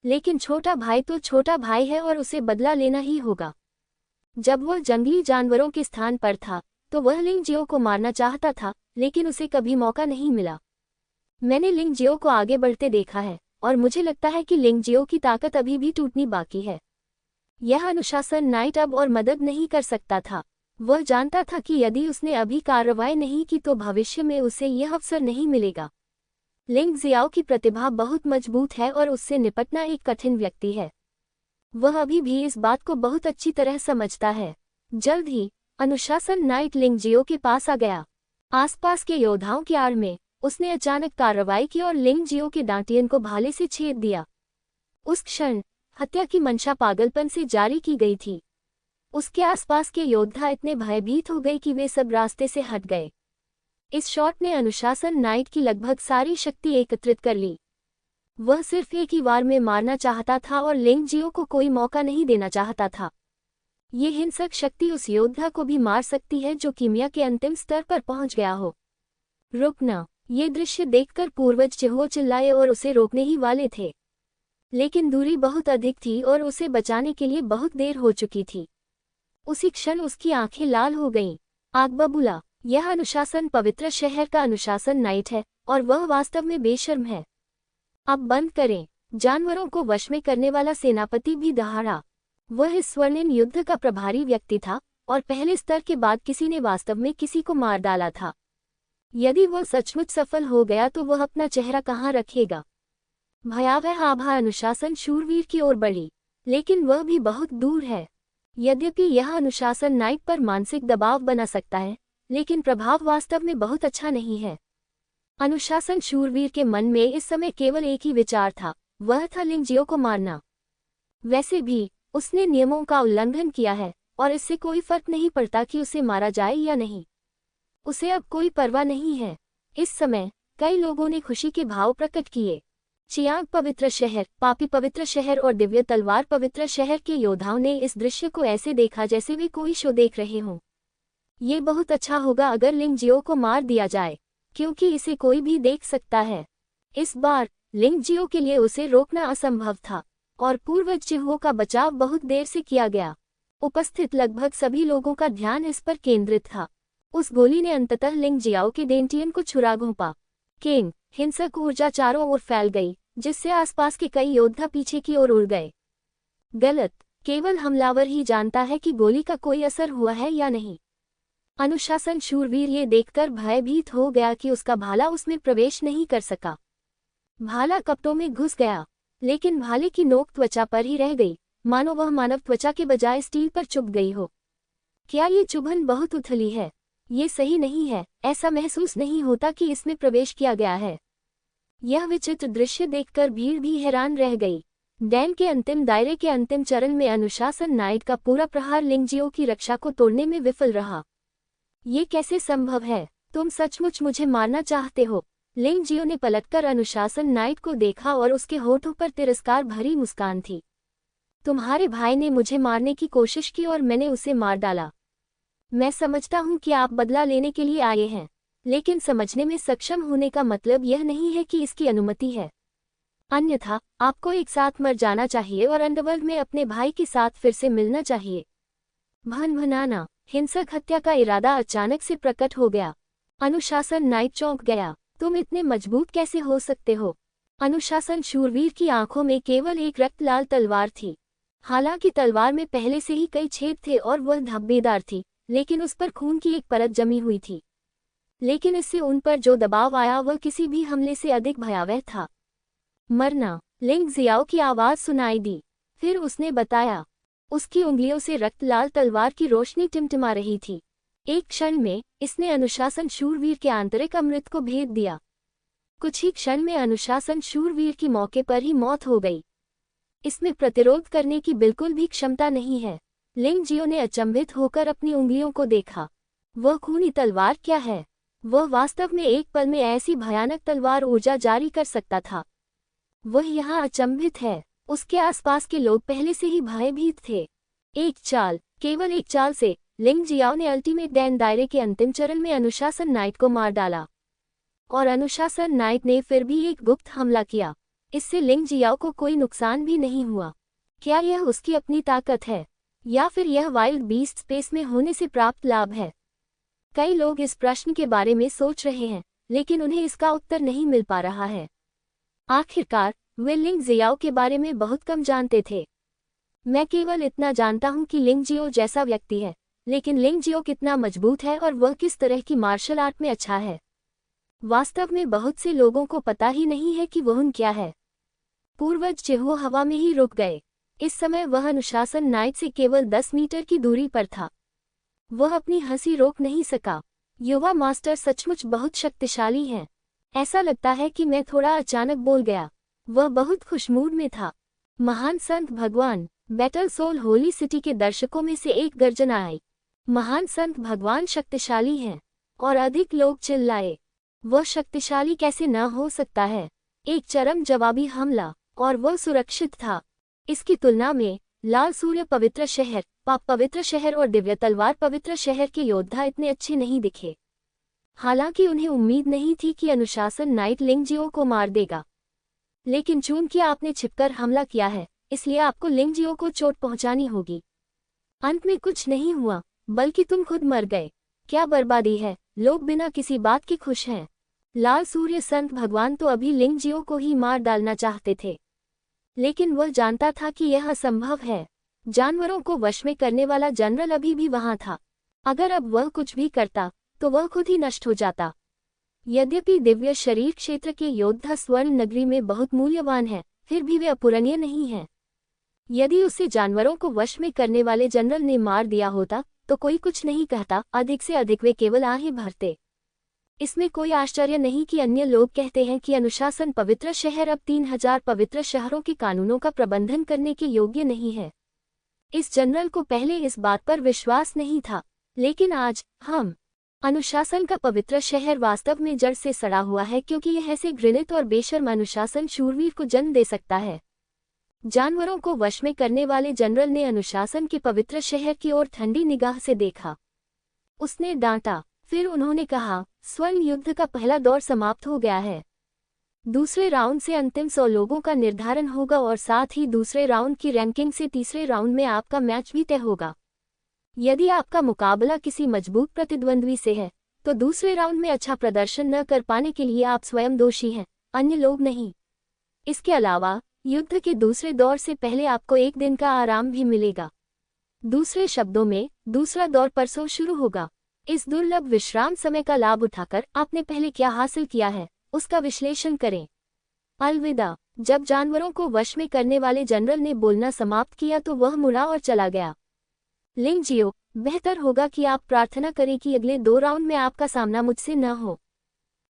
लेकिन छोटा भाई तो छोटा भाई है और उसे बदला लेना ही होगा। जब वह जंगली जानवरों के स्थान पर था, तो वह लिंग जियो को मारना चाहता था, लेकिन उसे कभी मौका नहीं मिला। मैंने लिंग जियो को आगे बढ़ते देखा है, और मुझे लगता है कि लिंग जियो की ताकत अभी भी टूटनी बाकी है। यह अनुशासन नाइट अब और मदद नहीं कर सकता था। वह जानता था कि यदि उसने अभी कार्रवाई नहीं की तो भविष्य में उसे यह अवसर नहीं मिलेगा। लिंग जियाओ की प्रतिभा बहुत मजबूत है और उससे निपटना एक कठिन व्यक्ति है। वह अभी भी इस बात को बहुत अच्छी तरह समझता है। जल्द ही अनुशासन नाइट लिंग जियो के पास आ गया। आसपास के योद्धाओं की आड़ में उसने अचानक कार्रवाई की और लिंग जियो के डांटियन को भाले से छेद दिया। उस क्षण हत्या की मंशा पागलपन से जारी की गई थी। उसके आसपास के योद्धा इतने भयभीत हो गए कि वे सब रास्ते से हट गए। इस शॉट ने अनुशासन नाइट की लगभग सारी शक्ति एकत्रित कर ली। वह सिर्फ एक ही वार में मारना चाहता था और लिंग जियो को कोई मौका नहीं देना चाहता था। ये हिंसक शक्ति उस योद्धा को भी मार सकती है जो कीमिया के अंतिम स्तर पर पहुंच गया हो। रुकना, ये दृश्य देखकर पूर्वज चिहुओ चिल्लाए और उसे रोकने ही वाले थे, लेकिन दूरी बहुत अधिक थी और उसे बचाने के लिए बहुत देर हो चुकी थी। उसी क्षण उसकी आंखें लाल हो गईं। आग बोला, यह अनुशासन पवित्र शहर का अनुशासन नाइट है और वह वास्तव में बेशर्म है। अब बंद करें। जानवरों को वश में करने वाला सेनापति भी दहाड़ा। वह इस स्वर्णिम युद्ध का प्रभारी व्यक्ति था और पहले स्तर के बाद किसी ने वास्तव में किसी को मार डाला था। यदि वह सचमुच सफल हो गया तो वह अपना चेहरा कहाँ रखेगा। भयावह आभा अनुशासन शूरवीर की ओर बढ़ी, लेकिन वह भी बहुत दूर है। यद्यपि यह अनुशासन नाइट पर मानसिक दबाव बना सकता है, लेकिन प्रभाव वास्तव में बहुत अच्छा नहीं है। अनुशासन शूरवीर के मन में इस समय केवल एक ही विचार था, वह था लिंगजियो को मारना। वैसे भी उसने नियमों का उल्लंघन किया है और इससे कोई फर्क नहीं पड़ता कि उसे मारा जाए या नहीं। उसे अब कोई परवाह नहीं है। इस समय कई लोगों ने खुशी के भाव प्रकट किए। चियांग पवित्र शहर, पापी पवित्र शहर और दिव्य तलवार पवित्र शहर के योद्धाओं ने इस दृश्य को ऐसे देखा जैसे वे कोई शो देख रहे हों। ये बहुत अच्छा होगा अगर लिंगजियो को मार दिया जाए, क्योंकि इसे कोई भी देख सकता है। इस बार लिंगजियो के लिए उसे रोकना असंभव था और पूर्वज चिहुओं का बचाव बहुत देर से किया गया। उपस्थित लगभग सभी लोगों का ध्यान इस पर केंद्रित था। उस गोली ने अंततः लिंगजियाओ के डेंटियन को छुरा घोंपा। किंग, हिंसक ऊर्जा चारों ओर फैल गई, जिससे आसपास के कई योद्धा पीछे की ओर उड़ गए। गलत, केवल हमलावर ही जानता है कि गोली का कोई असर हुआ है या नहीं। अनुशासन शूरवीर ये देखकर भयभीत हो गया कि उसका भाला उसमें प्रवेश नहीं कर सका। भाला कपटों में घुस गया, लेकिन भाले की नोक त्वचा पर ही रह गई, मानो वह मानव त्वचा के बजाय स्टील पर चुभ गई हो। क्या ये चुभन बहुत उथली है? ये सही नहीं है। ऐसा महसूस नहीं होता कि इसमें प्रवेश किया गया है। यह विचित्र दृश्य देखकर भीड़ भी हैरान रह गई। डैन के अंतिम दायरे के अंतिम चरण में अनुशासन नाइट का पूरा प्रहार लिंगजियो की रक्षा को तोड़ने में विफल रहा। ये कैसे संभव है? तुम सचमुच मुझे मारना चाहते हो? लिंगजियो ने पलटकर अनुशासन नाइट को देखा और उसके होठों पर तिरस्कार भरी मुस्कान थी। तुम्हारे भाई ने मुझे मारने की कोशिश की और मैंने उसे मार डाला। मैं समझता हूँ कि आप बदला लेने के लिए आए हैं, लेकिन समझने में सक्षम होने का मतलब यह नहीं है कि इसकी अनुमति है। अन्यथा आपको एक साथ मर जाना चाहिए और अंडरवर्ल्ड में अपने भाई के साथ फिर से मिलना चाहिए। भनभनाना, हिंसक हत्या का इरादा अचानक से प्रकट हो गया। अनुशासन नाइट चौंक गया। तुम इतने मजबूत कैसे हो सकते हो? अनुशासन शूरवीर की आंखों में केवल एक रक्तलाल तलवार थी। हालांकि तलवार में पहले से ही कई छेद थे और वह धब्बेदार थी, लेकिन उस पर खून की एक परत जमी हुई थी। लेकिन इससे उन पर जो दबाव आया वह किसी भी हमले से अधिक भयावह था। मरना, लिंगजियाओ की आवाज सुनाई दी। फिर उसने बताया। उसकी उंगलियों से रक्तलाल तलवार की रोशनी टिमटिमा रही थी। एक क्षण में इसने अनुशासन शूरवीर के आंतरिक अमृत को भेद दिया। कुछ ही क्षण में अनुशासन शूरवीर की मौके पर ही मौत हो गई। इसमें प्रतिरोध करने की बिल्कुल भी क्षमता नहीं है। लिंगजियो ने अचंभित होकर अपनी उंगलियों को देखा। वह खूनी तलवार क्या है? वह वास्तव में एक पल में ऐसी भयानक तलवार ऊर्जा जारी कर सकता था। वह यहाँ अचंभित है। उसके आसपास के लोग पहले से ही भयभीत थे। एक चाल, केवल एक चाल से लिंगजियाओ ने अल्टीमेट डैन दायरे के अंतिम चरण में अनुशासन नाइट को मार डाला। और अनुशासन नाइट ने फिर भी एक गुप्त हमला किया। इससे लिंगजियाओ को कोई नुकसान भी नहीं हुआ। क्या यह उसकी अपनी ताकत है, या फिर यह वाइल्ड बीस्ट स्पेस में होने से प्राप्त लाभ है? कई लोग इस प्रश्न के बारे में सोच रहे हैं, लेकिन उन्हें इसका उत्तर नहीं मिल पा रहा है। आखिरकार वे लिंगजियाओ के बारे में बहुत कम जानते थे। मैं केवल इतना जानता हूं कि लिंगजियो जैसा व्यक्ति है, लेकिन लिंगजियो कितना मजबूत है और वह किस तरह की मार्शल आर्ट में अच्छा है, वास्तव में बहुत से लोगों को पता ही नहीं है कि वह क्या है। पूर्वज चिहुओ हवा में ही रुक गए। इस समय वह अनुशासन नाइट से केवल 10 मीटर की दूरी पर था। वह अपनी हंसी रोक नहीं सका। युवा मास्टर सचमुच बहुत शक्तिशाली हैं। ऐसा लगता है कि मैं थोड़ा अचानक बोल गया। वह बहुत खुशमूड में था। महान संत भगवान, बैटल सोल होली सिटी के दर्शकों में से एक गर्जना आई। महान संत भगवान शक्तिशाली हैं, और अधिक लोग चिल्लाए। वह शक्तिशाली कैसे न हो सकता है? एक चरम जवाबी हमला, और वह सुरक्षित था। इसकी तुलना में लाल सूर्य पवित्र शहर, पाप पवित्र शहर और दिव्य तलवार पवित्र शहर के योद्धा इतने अच्छे नहीं दिखे। हालांकि उन्हें उम्मीद नहीं थी कि अनुशासन नाइट लिंगजियो को मार देगा, लेकिन चूंकि आपने छिपकर हमला किया है, इसलिए आपको लिंगजियो को चोट पहुंचानी होगी। अंत में कुछ नहीं हुआ, बल्कि तुम खुद मर गए। क्या बर्बादी है, लोग बिना किसी बात के खुश हैं। लाल सूर्य संत भगवान तो अभी लिंगजियो को ही मार डालना चाहते थे, लेकिन वह जानता था कि यह असंभव है। जानवरों को वश में करने वाला जनरल अभी भी वहां था। अगर अब वह कुछ भी करता तो वह खुद ही नष्ट हो जाता। यद्यपि दिव्य शरीर क्षेत्र के योद्धा स्वर्ण नगरी में बहुत मूल्यवान हैं, फिर भी वे अपूरणीय नहीं हैं। यदि उसे जानवरों को वश में करने वाले जनरल ने मार दिया होता तो कोई कुछ नहीं कहता, अधिक से अधिक वे केवल आहें भरते। इसमें कोई आश्चर्य नहीं कि अन्य लोग कहते हैं कि अनुशासन पवित्र शहर अब 3000 पवित्र शहरों के कानूनों का प्रबंधन करने के योग्य नहीं है। इस जनरल को पहले इस बात पर विश्वास नहीं था, लेकिन आज हम अनुशासन का पवित्र शहर वास्तव में जड़ से सड़ा हुआ है, क्योंकि यह ऐसे घृणित और बेशर्म अनुशासन शूरवीर को जन्म दे सकता है। जानवरों को वश में करने वाले जनरल ने अनुशासन के पवित्र शहर की ओर ठंडी निगाह से देखा। उसने डांटा, फिर उन्होंने कहा, स्वर्ण युद्ध का पहला दौर समाप्त हो गया है। दूसरे राउंड से अंतिम 100 लोगों का निर्धारण होगा और साथ ही दूसरे राउंड की रैंकिंग से तीसरे राउंड में आपका मैच भी तय होगा। यदि आपका मुकाबला किसी मजबूत प्रतिद्वंद्वी से है, तो दूसरे राउंड में अच्छा प्रदर्शन न कर पाने के लिए आप स्वयं दोषी हैं, अन्य लोग नहीं। इसके अलावा युद्ध के दूसरे दौर से पहले आपको एक दिन का आराम भी मिलेगा। दूसरे शब्दों में, दूसरा दौर परसों शुरू होगा। इस दुर्लभ विश्राम समय का लाभ उठाकर आपने पहले क्या हासिल किया है, उसका विश्लेषण करें। अलविदा। जब जानवरों को वश में करने वाले जनरल ने बोलना समाप्त किया तो वह मुड़ा और चला गया। लिंगजियो, बेहतर होगा कि आप प्रार्थना करें कि अगले 2 राउंड में आपका सामना मुझसे न हो,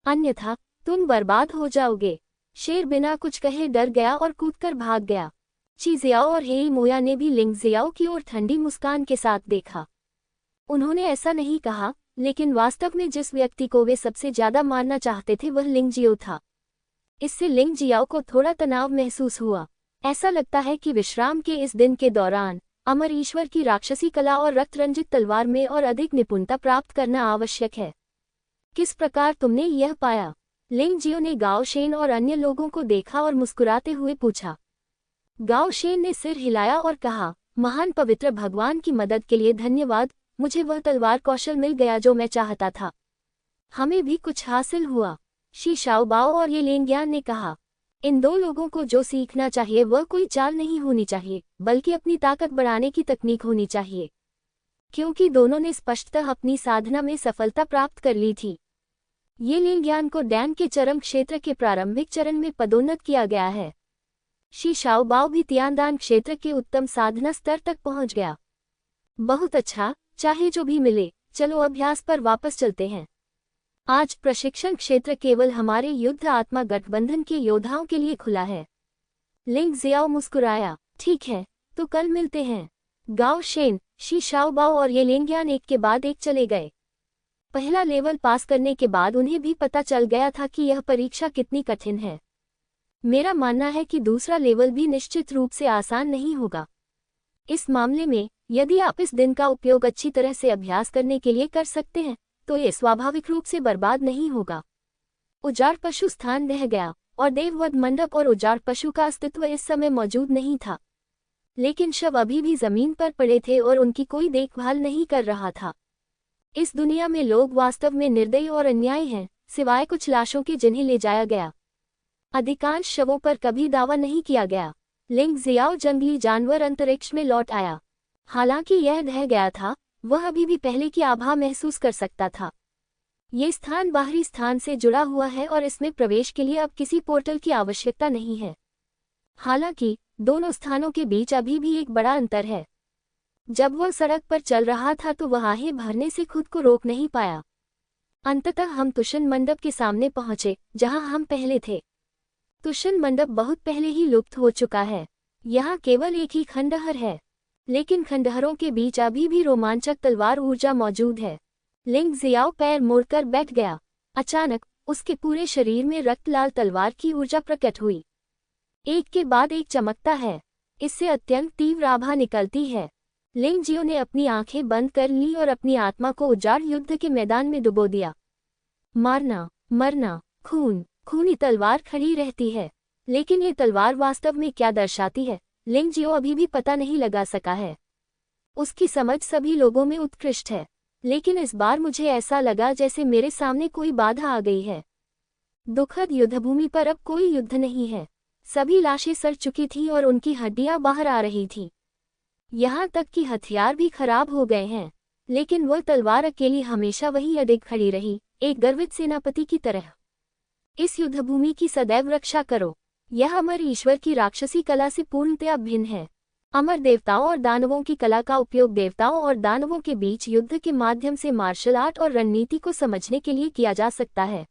अन्यथा तुम बर्बाद हो जाओगे। शेर बिना कुछ कहे डर गया और कूदकर भाग गया। चीजियाओ और हेई मोया ने भी लिंगजियाओ की ओर ठंडी मुस्कान के साथ देखा। उन्होंने ऐसा नहीं कहा, लेकिन वास्तव में जिस व्यक्ति को वे सबसे ज्यादा मारना चाहते थे वह लिंगजियो था। इससे लिंगजियाओ को थोड़ा तनाव महसूस हुआ। ऐसा लगता है कि विश्राम के इस दिन के दौरान अमर ईश्वर की राक्षसी कला और रक्त रंजित तलवार में और अधिक निपुणता प्राप्त करना आवश्यक है। किस प्रकार तुमने यह पाया? लिंगजियो ने गाओ शेन और अन्य लोगों को देखा और मुस्कुराते हुए पूछा। गाओ शेन ने सिर हिलाया और कहा, महान पवित्र भगवान की मदद के लिए धन्यवाद, मुझे वह तलवार कौशल मिल गया जो मैं चाहता था। हमें भी कुछ हासिल हुआ। शी शाओबाओ और ये लेनग्यान ने कहा, इन 2 लोगों को जो सीखना चाहिए वह कोई चाल नहीं होनी चाहिए, बल्कि अपनी ताकत बढ़ाने की तकनीक होनी चाहिए, क्योंकि दोनों ने स्पष्टतः अपनी साधना में सफलता प्राप्त कर ली थी। ये लेनग्यान को डैन के चरम क्षेत्र के प्रारंभिक चरण में पदोन्नत किया गया है। शी शाओबाओ भी तियानदान क्षेत्र के उत्तम साधना स्तर तक पहुंच गया। बहुत अच्छा, चाहे जो भी मिले, चलो अभ्यास पर वापस चलते हैं। आज प्रशिक्षण क्षेत्र केवल हमारे युद्ध आत्मा गठबंधन के योद्धाओं के लिए खुला है। लिंगजियाओ मुस्कुराया, ठीक है, तो कल मिलते हैं। गाओ शेन, शी शाओबाओ और ये लेनग्यान एक के बाद एक चले गए। पहला लेवल पास करने के बाद उन्हें भी पता चल गया था कि यह परीक्षा कितनी कठिन है। मेरा मानना है कि दूसरा लेवल भी निश्चित रूप से आसान नहीं होगा। इस मामले में यदि आप इस दिन का उपयोग अच्छी तरह से अभ्यास करने के लिए कर सकते हैं, तो ये स्वाभाविक रूप से बर्बाद नहीं होगा। उजाड़ पशु स्थान रह गया और देववध मंडप और उजाड़ पशु का अस्तित्व इस समय मौजूद नहीं था, लेकिन शव अभी भी जमीन पर पड़े थे और उनकी कोई देखभाल नहीं कर रहा था। इस दुनिया में लोग वास्तव में निर्दयी और अन्यायी हैं, सिवाय कुछ लाशों के जिन्हें ले जाया गया। अधिकांश शवों पर कभी दावा नहीं किया गया। लिंगजियाओ जंगली जानवर अंतरिक्ष में लौट आया। हालांकि यह ढह गया था, वह अभी भी पहले की आभा महसूस कर सकता था। ये स्थान बाहरी स्थान से जुड़ा हुआ है और इसमें प्रवेश के लिए अब किसी पोर्टल की आवश्यकता नहीं है। हालांकि दोनों स्थानों के बीच अभी भी एक बड़ा अंतर है। जब वह सड़क पर चल रहा था तो वह आहें भरने से खुद को रोक नहीं पाया। अंततः हम तुशन मंडप के सामने पहुंचे, जहां हम पहले थे। तुशन मंडप बहुत पहले ही लुप्त हो चुका है। यहाँ केवल एक ही खंडहर है, लेकिन खंडहरों के बीच अभी भी रोमांचक तलवार ऊर्जा मौजूद है। लिंगजियाओ पैर मोड़कर बैठ गया। अचानक उसके पूरे शरीर में रक्त लाल तलवार की ऊर्जा प्रकट हुई। एक के बाद एक चमकता है, इससे अत्यंत तीव्र आभा निकलती है। लिंगजियो ने अपनी आंखें बंद कर ली और अपनी आत्मा को उजाड़ युद्ध के मैदान में डुबो दिया। मारना, मरना, खून, खूनी तलवार खड़ी रहती है। लेकिन ये तलवार वास्तव में क्या दर्शाती है, लिंग जियो अभी भी पता नहीं लगा सका है। उसकी समझ सभी लोगों में उत्कृष्ट है, लेकिन इस बार मुझे ऐसा लगा जैसे मेरे सामने कोई बाधा आ गई है। दुखद युद्धभूमि पर अब कोई युद्ध नहीं है। सभी लाशें सड़ चुकी थीं और उनकी हड्डियां बाहर आ रही थीं। यहाँ तक कि हथियार भी खराब हो गए हैं, लेकिन वह तलवार अकेली हमेशा वही अडिग खड़ी रही, एक गर्वित सेनापति की तरह। इस युद्धभूमि की सदैव रक्षा करो। यह अमर ईश्वर की राक्षसी कला से पूर्णतया भिन्न है। अमर देवताओं और दानवों की कला का उपयोग देवताओं और दानवों के बीच युद्ध के माध्यम से मार्शल आर्ट और रणनीति को समझने के लिए किया जा सकता है।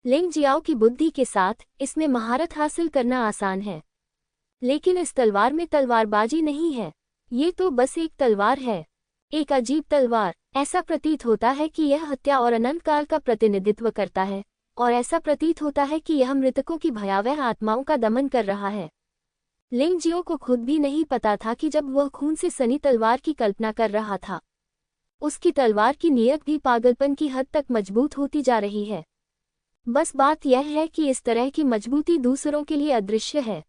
लिंग जियाओ की बुद्धि के साथ इसमें महारत हासिल करना आसान है। लेकिन इस तलवार में तलवारबाजी नहीं है, ये तो बस एक तलवार है, एक अजीब तलवार। ऐसा प्रतीत होता है कि यह हत्या और अनंत काल का प्रतिनिधित्व करता है, और ऐसा प्रतीत होता है कि यह मृतकों की भयावह आत्माओं का दमन कर रहा है। लिंग जियो को खुद भी नहीं पता था कि जब वह खून से सनी तलवार की कल्पना कर रहा था, उसकी तलवार की नीयत भी पागलपन की हद तक मजबूत होती जा रही है। बस बात यह है कि इस तरह की मजबूती दूसरों के लिए अदृश्य है,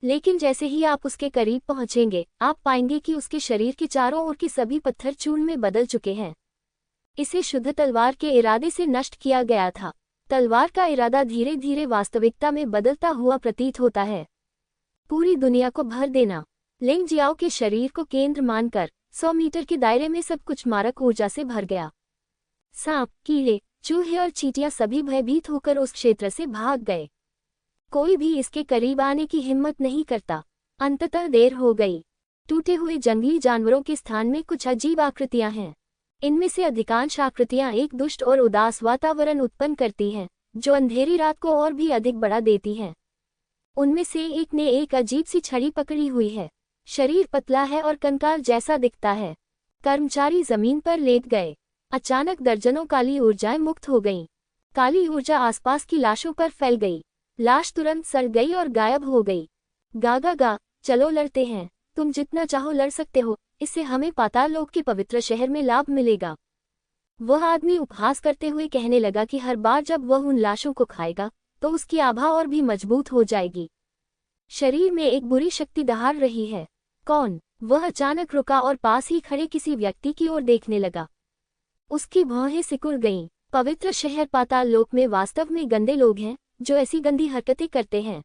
लेकिन जैसे ही आप उसके करीब पहुंचेंगे, आप पाएंगे कि उसके शरीर के चारों ओर के सभी पत्थर चूर्ण में बदल चुके हैं। इसे शुद्ध तलवार के इरादे से नष्ट किया गया था। तलवार का इरादा धीरे धीरे वास्तविकता में बदलता हुआ प्रतीत होता है। पूरी दुनिया को भर देना। लिंग जियाओ के शरीर को केंद्र मानकर 100 मीटर के दायरे में सब कुछ मारक ऊर्जा से भर गया। सांप, कीड़े, चूहे और चींटियां सभी भयभीत होकर उस क्षेत्र से भाग गए। कोई भी इसके करीब आने की हिम्मत नहीं करता। अंततः देर हो गई। टूटे हुए जंगली जानवरों के स्थान में कुछ अजीब आकृतियां हैं। इनमें से अधिकांश आकृतियां एक दुष्ट और उदास वातावरण उत्पन्न करती हैं, जो अंधेरी रात को और भी अधिक बढ़ा देती हैं। उनमें से एक ने एक अजीब सी छड़ी पकड़ी हुई है। शरीर पतला है और कंकाल जैसा दिखता है। कर्मचारी जमीन पर लेट गए। अचानक दर्जनों काली ऊर्जाएं मुक्त हो गईं। काली ऊर्जा आसपास की लाशों पर फैल गई। लाश तुरंत सड़ गई और गायब हो गई। गागा गा, चलो लड़ते हैं। तुम जितना चाहो लड़ सकते हो, इससे हमें पाताल लोक के पवित्र शहर में लाभ मिलेगा। वह आदमी उपहास करते हुए कहने लगा कि हर बार जब वह उन लाशों को खाएगा, तो उसकी आभा और भी मजबूत हो जाएगी। शरीर में एक बुरी शक्ति दहाड़ रही है। कौन? वह अचानक रुका और पास ही खड़े किसी व्यक्ति की ओर देखने लगा। उसकी भौहें सिकुड़ गईं। पवित्र शहर पाताल लोक में वास्तव में गंदे लोग हैं, जो ऐसी गंदी हरकतें करते हैं।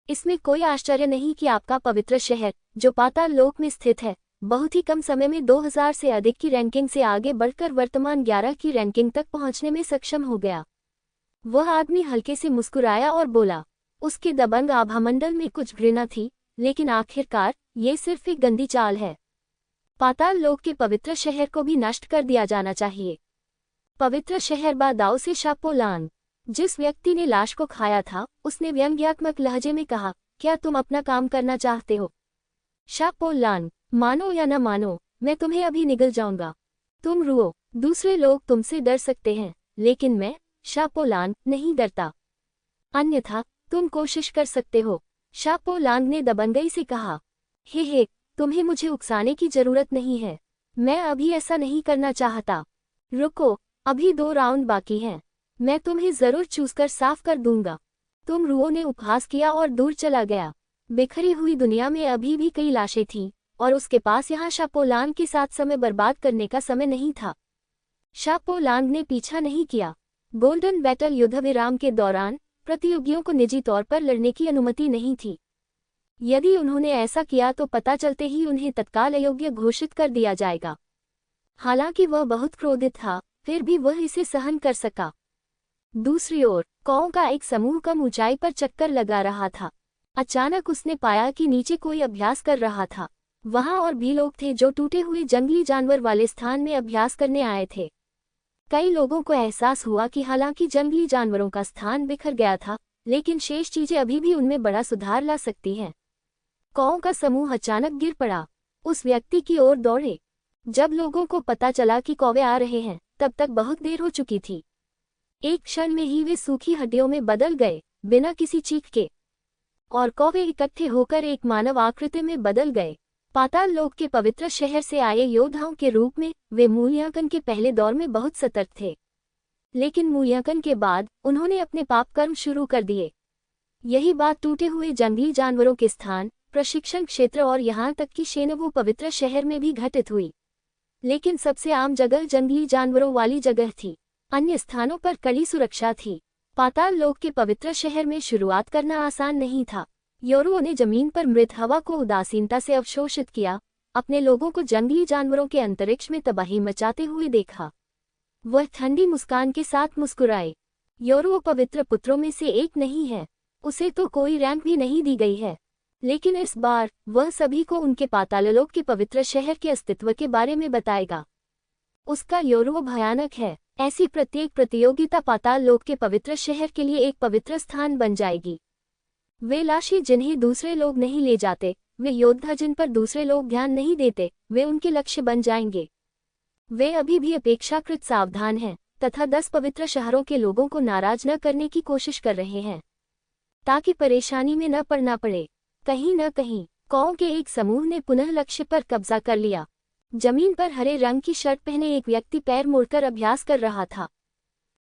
इसमें कोई आश्चर्य नहीं कि आपका पवित्र शहर, जो पाताल लोक में स्थित है, बहुत ही कम समय में 2000 से अधिक की रैंकिंग से आगे बढ़कर वर्तमान 11 की रैंकिंग तक पहुंचने में सक्षम हो गया। वह आदमी हल्के से मुस्कुराया और बोला। उसके दबंग आभामंडल में कुछ घृणा थी, लेकिन आखिरकार ये सिर्फ एक गंदी चाल है। पाताल लोक के पवित्र शहर को भी नष्ट कर दिया जाना चाहिए। पवित्र शहर बादाओ से शापोलान। जिस व्यक्ति ने लाश को खाया था, उसने व्यंग्यात्मक लहजे में कहा, क्या तुम अपना काम करना चाहते हो? शापोलान, मानो या न मानो, मैं तुम्हें अभी निगल जाऊंगा। तुम रुओ, दूसरे लोग तुमसे डर सकते हैं, लेकिन मैं, शापोलान, नहीं डरता। अन्यथा तुम कोशिश कर सकते हो। शापोलान ने दबंगई से कहा। हे, तुम्हें मुझे उकसाने की जरूरत नहीं है। मैं अभी ऐसा नहीं करना चाहता। रुको, अभी 2 राउंड बाकी हैं। मैं तुम्हें जरूर चूसकर साफ कर दूंगा। तुम रुओ ने उपहास किया और दूर चला गया। बिखरी हुई दुनिया में अभी भी कई लाशें थीं, और उसके पास यहाँ शापोलान के साथ समय बर्बाद करने का समय नहीं था। शापोलान ने पीछा नहीं किया। गोल्डन बैटल युद्ध विराम के दौरान प्रतियोगियों को निजी तौर पर लड़ने की अनुमति नहीं थी। यदि उन्होंने ऐसा किया तो पता चलते ही उन्हें तत्काल अयोग्य घोषित कर दिया जाएगा। हालांकि वह बहुत क्रोधित था, फिर भी वह इसे सहन कर सका। दूसरी ओर कौओं का एक समूह कम ऊंचाई पर चक्कर लगा रहा था। अचानक उसने पाया कि नीचे कोई अभ्यास कर रहा था। वहां और भी लोग थे जो टूटे हुए जंगली जानवर वाले स्थान में अभ्यास करने आए थे। कई लोगों को एहसास हुआ कि हालांकि जंगली जानवरों का स्थान बिखर गया था, लेकिन शेष चीजें अभी भी उनमें बड़ा सुधार ला सकती हैं। कौओं का समूह अचानक गिर पड़ा। उस व्यक्ति की ओर दौड़े। जब लोगों को पता चला कि कौवे आ रहे हैं, तब तक बहुत देर हो चुकी थी। एक क्षण में ही वे सूखी हड्डियों में बदल गए, बिना किसी चीख के, और कौवे इकट्ठे होकर एक मानव आकृति में बदल गए। पाताल लोक के पवित्र शहर से आए योद्धाओं के रूप में वे मूल्यांकन के पहले दौर में बहुत सतर्क थे। लेकिन मूल्यांकन के बाद उन्होंने अपने पाप कर्म शुरू कर दिए। यही बात टूटे हुए जंगली जानवरों के स्थान, प्रशिक्षण क्षेत्र और यहाँ तक कि शेनवू पवित्र शहर में भी घटित हुई। लेकिन सबसे आम जगह जंगली जानवरों वाली जगह थी। अन्य स्थानों पर कड़ी सुरक्षा थी। पाताल लोक के पवित्र शहर में शुरुआत करना आसान नहीं था। योरुओं ने जमीन पर मृत हवा को उदासीनता से अवशोषित किया, अपने लोगों को जंगली जानवरों के अंतरिक्ष में तबाही मचाते हुए देखा। वह ठंडी मुस्कान के साथ मुस्कुराए। योरुओ पवित्र पुत्रों में से एक नहीं है, उसे तो कोई रैंक भी नहीं दी गई है, लेकिन इस बार वह सभी को उनके पाताललोक के पवित्र शहर के अस्तित्व के बारे में बताएगा। उसका योरुओ भयानक है। ऐसी प्रत्येक प्रतियोगिता पाताल लोक के पवित्र शहर के लिए एक पवित्र स्थान बन जाएगी। वे लाशें जिन्हें दूसरे लोग नहीं ले जाते, वे योद्धा जिन पर दूसरे लोग ध्यान नहीं देते, वे उनके लक्ष्य बन जाएंगे। वे अभी भी अपेक्षाकृत सावधान हैं तथा 10 पवित्र शहरों के लोगों को नाराज न करने की कोशिश कर रहे हैं, ताकि परेशानी में न पड़ना पड़े। कहीं न कहीं कौओं के एक समूह ने पुनः लक्ष्य पर कब्जा कर लिया। जमीन पर हरे रंग की शर्ट पहने एक व्यक्ति पैर मोड़कर अभ्यास कर रहा था।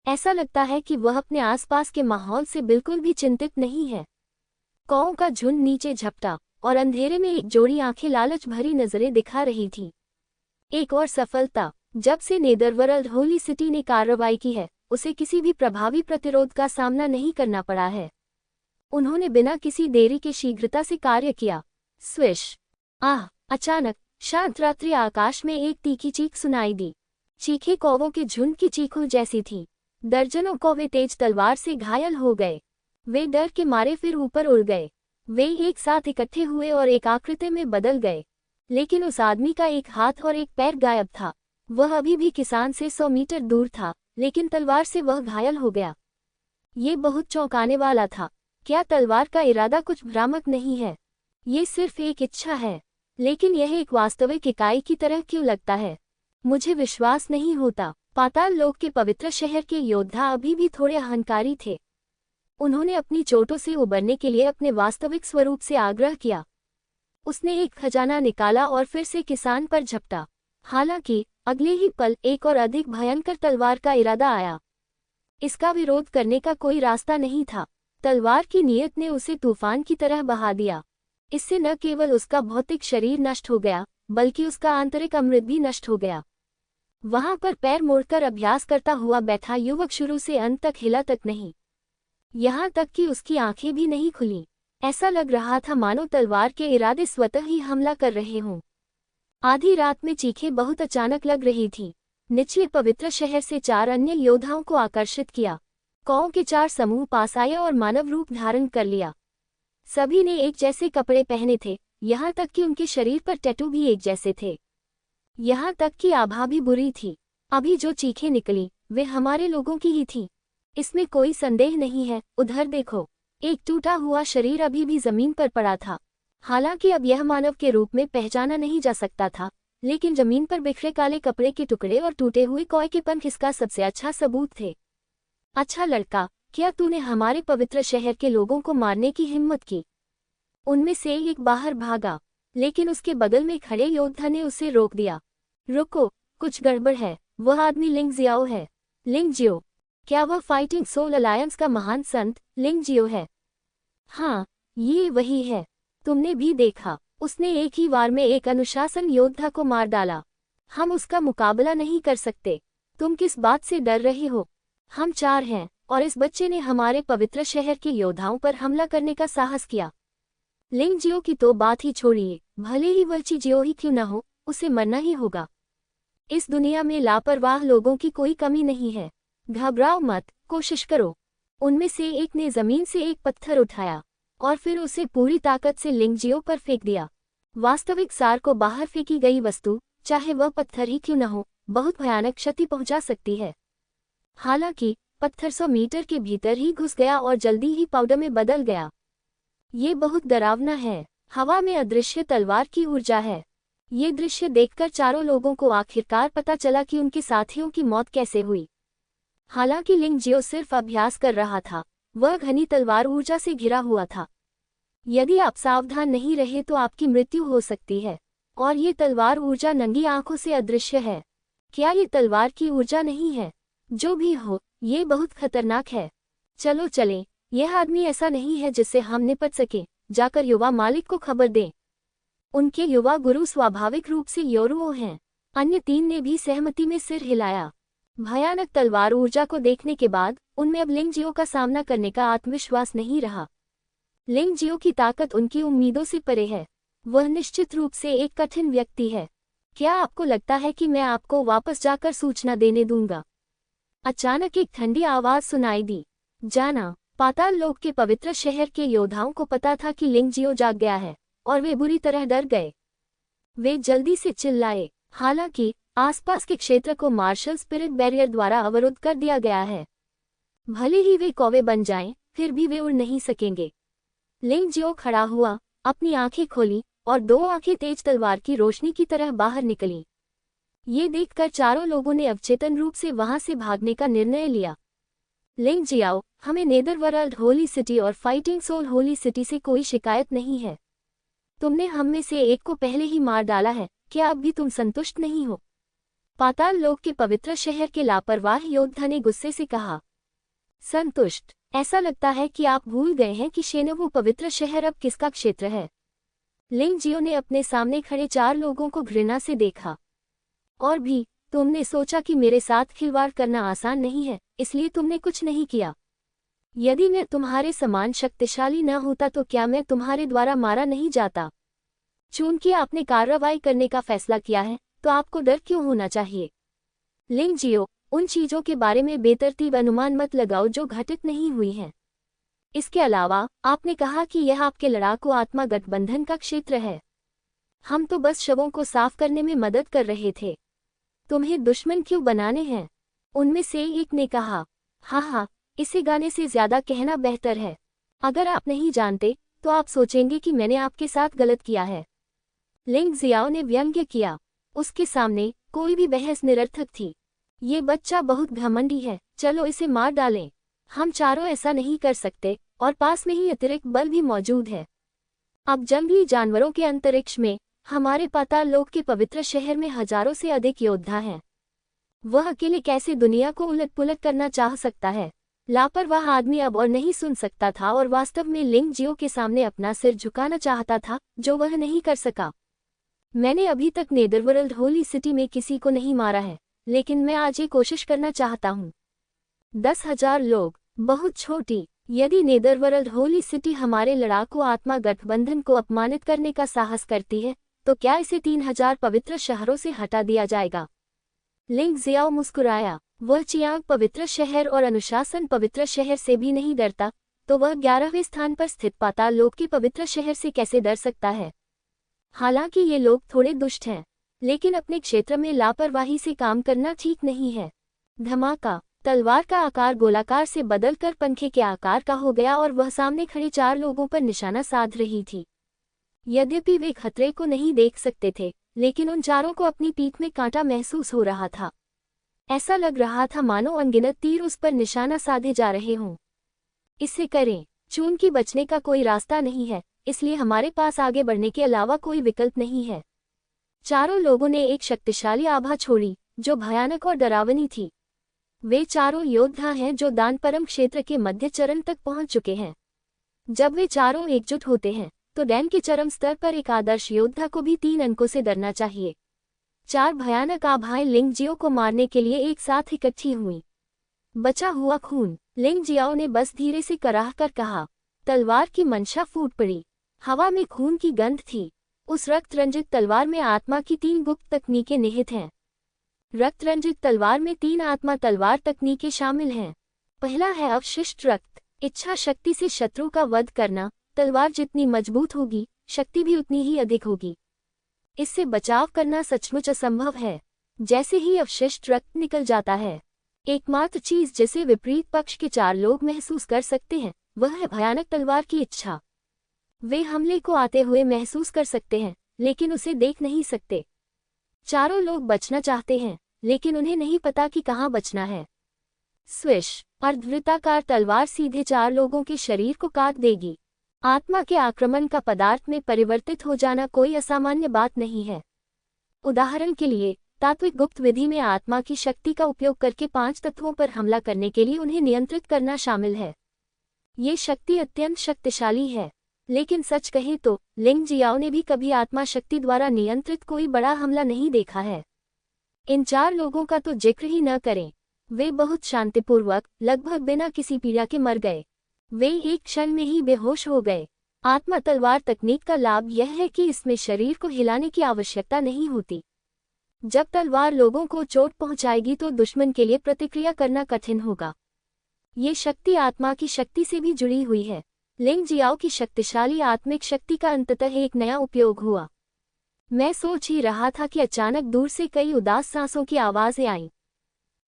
ऐसा लगता है कि वह अपने आसपास के माहौल से बिल्कुल भी चिंतित नहीं है। कौओं का झुंड नीचे झपटा और अंधेरे में एक जोड़ी आंखें लालच भरी नजरें दिखा रही थी। एक और सफलता। जब से नेदरवर्ल्ड होली सिटी ने कार्रवाई की है, उसे किसी भी प्रभावी प्रतिरोध का सामना नहीं करना पड़ा है। उन्होंने बिना किसी देरी के शीघ्रता से कार्य किया। स्विश! आह! अचानक शांत रात्रि आकाश में एक तीखी चीख सुनाई दी। चीखें कौवों के झुंड की चीखों जैसी थी। दर्जनों कौवे तेज तलवार से घायल हो गए। वे डर के मारे फिर ऊपर उड़ गए। वे एक साथ इकट्ठे हुए और एक आकृति में बदल गए। लेकिन उस आदमी का एक हाथ और एक पैर गायब था। वह अभी भी किसान से 100 मीटर दूर था, लेकिन तलवार से वह घायल हो गया। ये बहुत चौंकाने वाला था। क्या तलवार का इरादा कुछ भ्रामक नहीं है? ये सिर्फ एक इच्छा है, लेकिन यह एक वास्तविक इकाई की तरह क्यों लगता है? मुझे विश्वास नहीं होता। पाताल लोक के पवित्र शहर के योद्धा अभी भी थोड़े अहंकारी थे। उन्होंने अपनी चोटों से उबरने के लिए अपने वास्तविक स्वरूप से आग्रह किया। उसने एक खजाना निकाला और फिर से किसान पर झपटा। हालांकि अगले ही पल एक और अधिक भयंकर तलवार का इरादा आया। इसका विरोध करने का कोई रास्ता नहीं था। तलवार की नीयत ने उसे तूफान की तरह बहा दिया। इससे न केवल उसका भौतिक शरीर नष्ट हो गया, बल्कि उसका आंतरिक अमृत भी नष्ट हो गया। वहां पर पैर मोड़कर अभ्यास करता हुआ बैठा युवक शुरू से अंत तक हिला तक नहीं। यहाँ तक कि उसकी आंखें भी नहीं खुली। ऐसा लग रहा था मानो तलवार के इरादे स्वतः ही हमला कर रहे हों। आधी रात में चीखें बहुत अचानक लग रही थी। निचले पवित्र शहर से 4 अन्य योद्धाओं को आकर्षित किया। कौओं के 4 समूह पास आए और मानव रूप धारण कर लिया। सभी ने एक जैसे कपड़े पहने थे, यहाँ तक कि उनके शरीर पर टैटू भी एक जैसे थे। यहाँ तक कि आभा भी बुरी थी। अभी जो चीखें निकली वे हमारे लोगों की ही थीं। इसमें कोई संदेह नहीं है। उधर देखो। एक टूटा हुआ शरीर अभी भी जमीन पर पड़ा था। हालांकि अब यह मानव के रूप में पहचाना नहीं जा सकता था, लेकिन जमीन पर बिखरे काले कपड़े के टुकड़े और टूटे हुए कौए के पंख इसका सबसे अच्छा सबूत थे। अच्छा लड़का, क्या तूने हमारे पवित्र शहर के लोगों को मारने की हिम्मत की? उनमें से एक बाहर भागा, लेकिन उसके बगल में खड़े योद्धा ने उसे रोक दिया। रुको, कुछ गड़बड़ है। वह आदमी लिंग जियाओ है। लिंग जियो? क्या वह फाइटिंग सोल अलायंस का महान संत लिंग जियो है? हाँ, ये वही है। तुमने भी देखा, उसने एक ही वार में एक अनुशासन योद्धा को मार डाला। हम उसका मुकाबला नहीं कर सकते। तुम किस बात से डर रहे हो? हम 4 हैं और इस बच्चे ने हमारे पवित्र शहर के योद्धाओं पर हमला करने का साहस किया। लिंग जियो की तो बात ही छोड़िए, भले ही वह जियो ही क्यों न हो, उसे मरना ही होगा। इस दुनिया में लापरवाह लोगों की कोई कमी नहीं है। घबराओ मत, कोशिश करो। उनमें से एक ने जमीन से एक पत्थर उठाया और फिर उसे पूरी ताकत से लिंग जियो पर फेंक दिया। वास्तविक सार को बाहर फेंकी गई वस्तु, चाहे वह पत्थर ही क्यों न हो, बहुत भयानक क्षति पहुंचा सकती है। हालांकि पत्थर 100 मीटर के भीतर ही घुस गया और जल्दी ही पाउडर में बदल गया। ये बहुत डरावना है। हवा में अदृश्य तलवार की ऊर्जा है। ये दृश्य देखकर चारों लोगों को आखिरकार पता चला कि उनके साथियों की मौत कैसे हुई। हालांकि लिंग जियो सिर्फ अभ्यास कर रहा था, वह घनी तलवार ऊर्जा से घिरा हुआ था। यदि आप सावधान नहीं रहे तो आपकी मृत्यु हो सकती है। और ये तलवार ऊर्जा नंगी आंखों से अदृश्य है। क्या ये तलवार की ऊर्जा नहीं है? जो भी हो, ये बहुत खतरनाक है। चलो चलें, यह आदमी ऐसा नहीं है जिससे हम निपट सके। जाकर युवा मालिक को खबर दें। उनके युवा गुरु स्वाभाविक रूप से योरुओ हैं। अन्य 3 ने भी सहमति में सिर हिलाया। भयानक तलवार ऊर्जा को देखने के बाद उनमें अब लिंगजियो का सामना करने का आत्मविश्वास नहीं रहा। लिंगजियो की ताकत उनकी उम्मीदों से परे है। वह निश्चित रूप से एक कठिन व्यक्ति है। क्या आपको लगता है कि मैं आपको वापस जाकर सूचना देने दूंगा? अचानक एक ठंडी आवाज सुनाई दी। जाना। पाताल लोक के पवित्र शहर के योद्धाओं को पता था कि लिंगजियो जाग गया है और वे बुरी तरह डर गए। वे जल्दी से चिल्लाए। हालांकि आसपास के क्षेत्र को मार्शल स्पिरिट बैरियर द्वारा अवरुद्ध कर दिया गया है। भले ही वे कौवे बन जाएं, फिर भी वे उड़ नहीं सकेंगे। लिंगजियो खड़ा हुआ, अपनी आंखें खोली और 2 आंखें तेज तलवार की रोशनी की तरह बाहर निकलीं। ये देखकर चारों लोगों ने अवचेतन रूप से वहां से भागने का निर्णय लिया। लिंगजियो, हमें नेदरवर्ल्ड होली सिटी और फाइटिंग सोल होली सिटी से कोई शिकायत नहीं है। तुमने हम में से एक को पहले ही मार डाला है, क्या अब भी तुम संतुष्ट नहीं हो? पाताल लोक के पवित्र शहर के लापरवाह योद्धा ने गुस्से से कहा। संतुष्ट? ऐसा लगता है कि आप भूल गए हैं कि शेनवू पवित्र शहर अब किसका क्षेत्र है। लिंगजियो ने अपने सामने खड़े 4 लोगों को घृणा से देखा। और भी, तुमने सोचा कि मेरे साथ खिलवाड़ करना आसान नहीं है, इसलिए तुमने कुछ नहीं किया। यदि मैं तुम्हारे समान शक्तिशाली न होता तो क्या मैं तुम्हारे द्वारा मारा नहीं जाता? चूंकि आपने कार्रवाई करने का फैसला किया है, तो आपको डर क्यों होना चाहिए? लिंगजियो, उन चीजों के बारे में बेतरतीब अनुमान मत लगाओ जो घटित नहीं हुई हैं। इसके अलावा, आपने कहा कि यह आपके लड़ाकू आत्मा गठबंधन का क्षेत्र है। हम तो बस शवों को साफ करने में मदद कर रहे थे। तुम्हें दुश्मन क्यों बनाने हैं? उनमें से एक ने कहा। हाँ, इसे गाने से ज्यादा कहना बेहतर है। अगर आप नहीं जानते, तो आप सोचेंगे कि मैंने आपके साथ गलत किया है। लिंगजियो ने व्यंग्य किया। उसके सामने कोई भी बहस निरर्थक थी। ये बच्चा बहुत घमंडी है, चलो इसे मार डालें। हम चारों ऐसा नहीं कर सकते, और पास में ही अतिरिक्त बल भी मौजूद है। अब जंगली जानवरों के अंतरिक्ष में हमारे पाताल लोक के पवित्र शहर में हजारों से अधिक योद्धा हैं। वह अकेले कैसे दुनिया को उलट-पुलट करना चाह सकता है? लापरवाह आदमी अब और नहीं सुन सकता था और वास्तव में लिंगजियो के सामने अपना सिर झुकाना चाहता था, जो वह नहीं कर सका। मैंने अभी तक नेदरवर्ल्ड होली सिटी में किसी को नहीं मारा है, लेकिन मैं आज ये कोशिश करना चाहता हूँ। 10,000 लोग, बहुत छोटी। यदि नेदरवर्ल्ड होली सिटी हमारे लड़ाकू आत्मा गठबंधन को अपमानित करने का साहस करती है, तो क्या इसे 3000 पवित्र शहरों से हटा दिया जाएगा? लिंगजियो मुस्कुराया। वह चियांग पवित्र शहर और अनुशासन पवित्र शहर से भी नहीं डरता, तो वह 11वें स्थान पर स्थित पाताल लोक के पवित्र शहर से कैसे डर सकता है? हालांकि ये लोग थोड़े दुष्ट हैं, लेकिन अपने क्षेत्र में लापरवाही से काम करना ठीक नहीं है। धमाका। तलवार का आकार गोलाकार से बदलकर पंखे के आकार का हो गया और वह सामने खड़े 4 लोगों पर निशाना साध रही थी। यद्यपि वे खतरे को नहीं देख सकते थे, लेकिन उन चारों को अपनी पीठ में कांटा महसूस हो रहा था। ऐसा लग रहा था मानो अनगिनत तीर उस पर निशाना साधे जा रहे हों। इसे करें। चूंकि बचने का कोई रास्ता नहीं है, इसलिए हमारे पास आगे बढ़ने के अलावा कोई विकल्प नहीं है। चारों लोगों ने एक शक्तिशाली आभा छोड़ी, जो भयानक और डरावनी थी। वे चारों योद्धा हैं जो दानपरम क्षेत्र के मध्य चरण तक पहुंच चुके हैं। जब वे चारों एकजुट होते हैं, तो डैन के चरम स्तर पर एक आदर्श योद्धा को भी 3 अंकों से डरना चाहिए। 4 भयानक आभाएं लिंगजियो को मारने के लिए एक साथ इकट्ठी हुईं। बचा हुआ खून। लिंगजियो ने बस धीरे से कराह कर कहा। तलवार की मंशा फूट पड़ी। हवा में खून की गंध थी। उस रक्त रंजित तलवार में आत्मा की 3 गुप्त तकनीकें निहित हैं। रक्त रंजित तलवार में 3 आत्मा तलवार तकनीकें शामिल हैं। पहला है अवशिष्ट रक्त, इच्छा शक्ति से शत्रु का वध करना। तलवार जितनी मजबूत होगी, शक्ति भी उतनी ही अधिक होगी। इससे बचाव करना सचमुच असंभव है। जैसे ही अवशिष्ट रक्त निकल जाता है, एकमात्र चीज जिसे विपरीत पक्ष के 4 लोग महसूस कर सकते हैं, वह है भयानक तलवार की इच्छा। वे हमले को आते हुए महसूस कर सकते हैं, लेकिन उसे देख नहीं सकते। चारों लोग बचना चाहते हैं, लेकिन उन्हें नहीं पता कि कहाँ बचना है। स्विश। अर्धवृत्ताकार तलवार सीधे 4 लोगों के शरीर को काट देगी। आत्मा के आक्रमण का पदार्थ में परिवर्तित हो जाना कोई असामान्य बात नहीं है। उदाहरण के लिए, तात्विक गुप्त विधि में आत्मा की शक्ति का उपयोग करके 5 तत्वों पर हमला करने के लिए उन्हें नियंत्रित करना शामिल है। ये शक्ति अत्यंत शक्तिशाली है, लेकिन सच कहें तो लिंग जियाओ ने भी कभी आत्मा शक्ति द्वारा नियंत्रित कोई बड़ा हमला नहीं देखा है। इन 4 लोगों का तो जिक्र ही न करें। वे बहुत शांतिपूर्वक, लगभग बिना किसी पीड़ा के मर गए। वे एक क्षण में ही बेहोश हो गए। आत्मा तलवार तकनीक का लाभ यह है कि इसमें शरीर को हिलाने की आवश्यकता नहीं होती। जब तलवार लोगों को चोट पहुंचाएगी तो दुश्मन के लिए प्रतिक्रिया करना कठिन होगा। ये शक्ति आत्मा की शक्ति से भी जुड़ी हुई है। लिंग जियाओ की शक्तिशाली आत्मिक शक्ति का अंततः एक नया उपयोग हुआ। मैं सोच ही रहा था कि अचानक दूर से कई उदास सांसों की आवाजें आईं।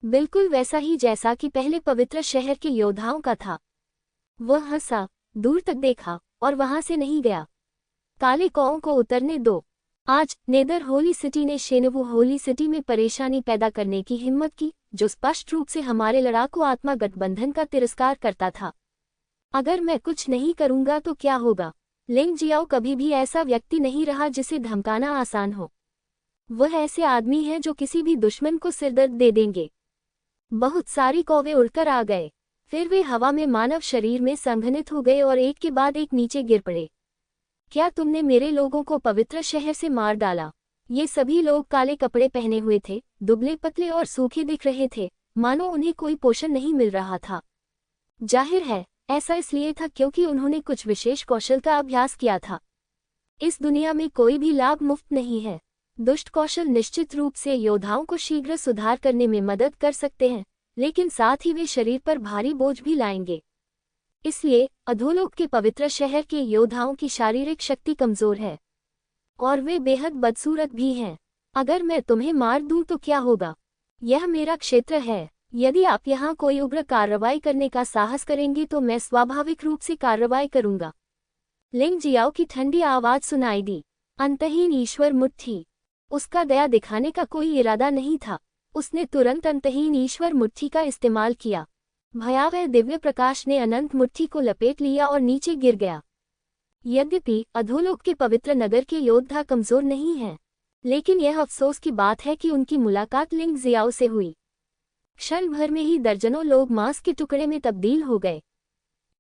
बिल्कुल वैसा ही जैसा कि पहले पवित्र शहर के योद्धाओं का था। वह हंसा, दूर तक देखा और वहां से नहीं गया। काले कौओं को उतरने दो। आज नेदर होली सिटी ने शेनवू होली सिटी में परेशानी पैदा करने की हिम्मत की, जो स्पष्ट रूप से हमारे लड़ाकू आत्मा गठबंधन का तिरस्कार करता था। अगर मैं कुछ नहीं करूंगा तो क्या होगा? लिंग जियाओ कभी भी ऐसा व्यक्ति नहीं रहा जिसे धमकाना आसान हो। वह ऐसे आदमी हैं जो किसी भी दुश्मन को सिरदर्द दे देंगे। बहुत सारी कौवे उड़कर आ गए, फिर वे हवा में मानव शरीर में संघनित हो गए और एक के बाद एक नीचे गिर पड़े। क्या तुमने मेरे लोगों को पवित्र शहर से मार डाला? ये सभी लोग काले कपड़े पहने हुए थे, दुबले पतले और सूखे दिख रहे थे, मानो उन्हें कोई पोषण नहीं मिल रहा था। जाहिर है ऐसा इसलिए था क्योंकि उन्होंने कुछ विशेष कौशल का अभ्यास किया था। इस दुनिया में कोई भी लाभ मुफ्त नहीं है। दुष्ट कौशल निश्चित रूप से योद्धाओं को शीघ्र सुधार करने में मदद कर सकते हैं, लेकिन साथ ही वे शरीर पर भारी बोझ भी लाएंगे। इसलिए अधोलोक के पवित्र शहर के योद्धाओं की शारीरिक शक्ति कमजोर है और वे बेहद बदसूरत भी हैं। अगर मैं तुम्हें मार दूं तो क्या होगा? यह मेरा क्षेत्र है। यदि आप यहाँ कोई उग्र कार्रवाई करने का साहस करेंगे तो मैं स्वाभाविक रूप से कार्रवाई करूंगा। लिंग जियाओ की ठंडी आवाज सुनाई दी। अंतहीन ईश्वर मुट्ठी। उसका दया दिखाने का कोई इरादा नहीं था। उसने तुरंत अंतहीन ईश्वर मुट्ठी का इस्तेमाल किया। भयावह दिव्य प्रकाश ने अनंत मुट्ठी को लपेट लिया और नीचे गिर गया। यद्यपि अधोलोक के पवित्र नगर के योद्धा कमजोर नहीं हैं, लेकिन यह अफसोस की बात है कि उनकी मुलाकात लिंग जियाओ से हुई। क्षण भर में ही दर्जनों लोग मांस के टुकड़े में तब्दील हो गए।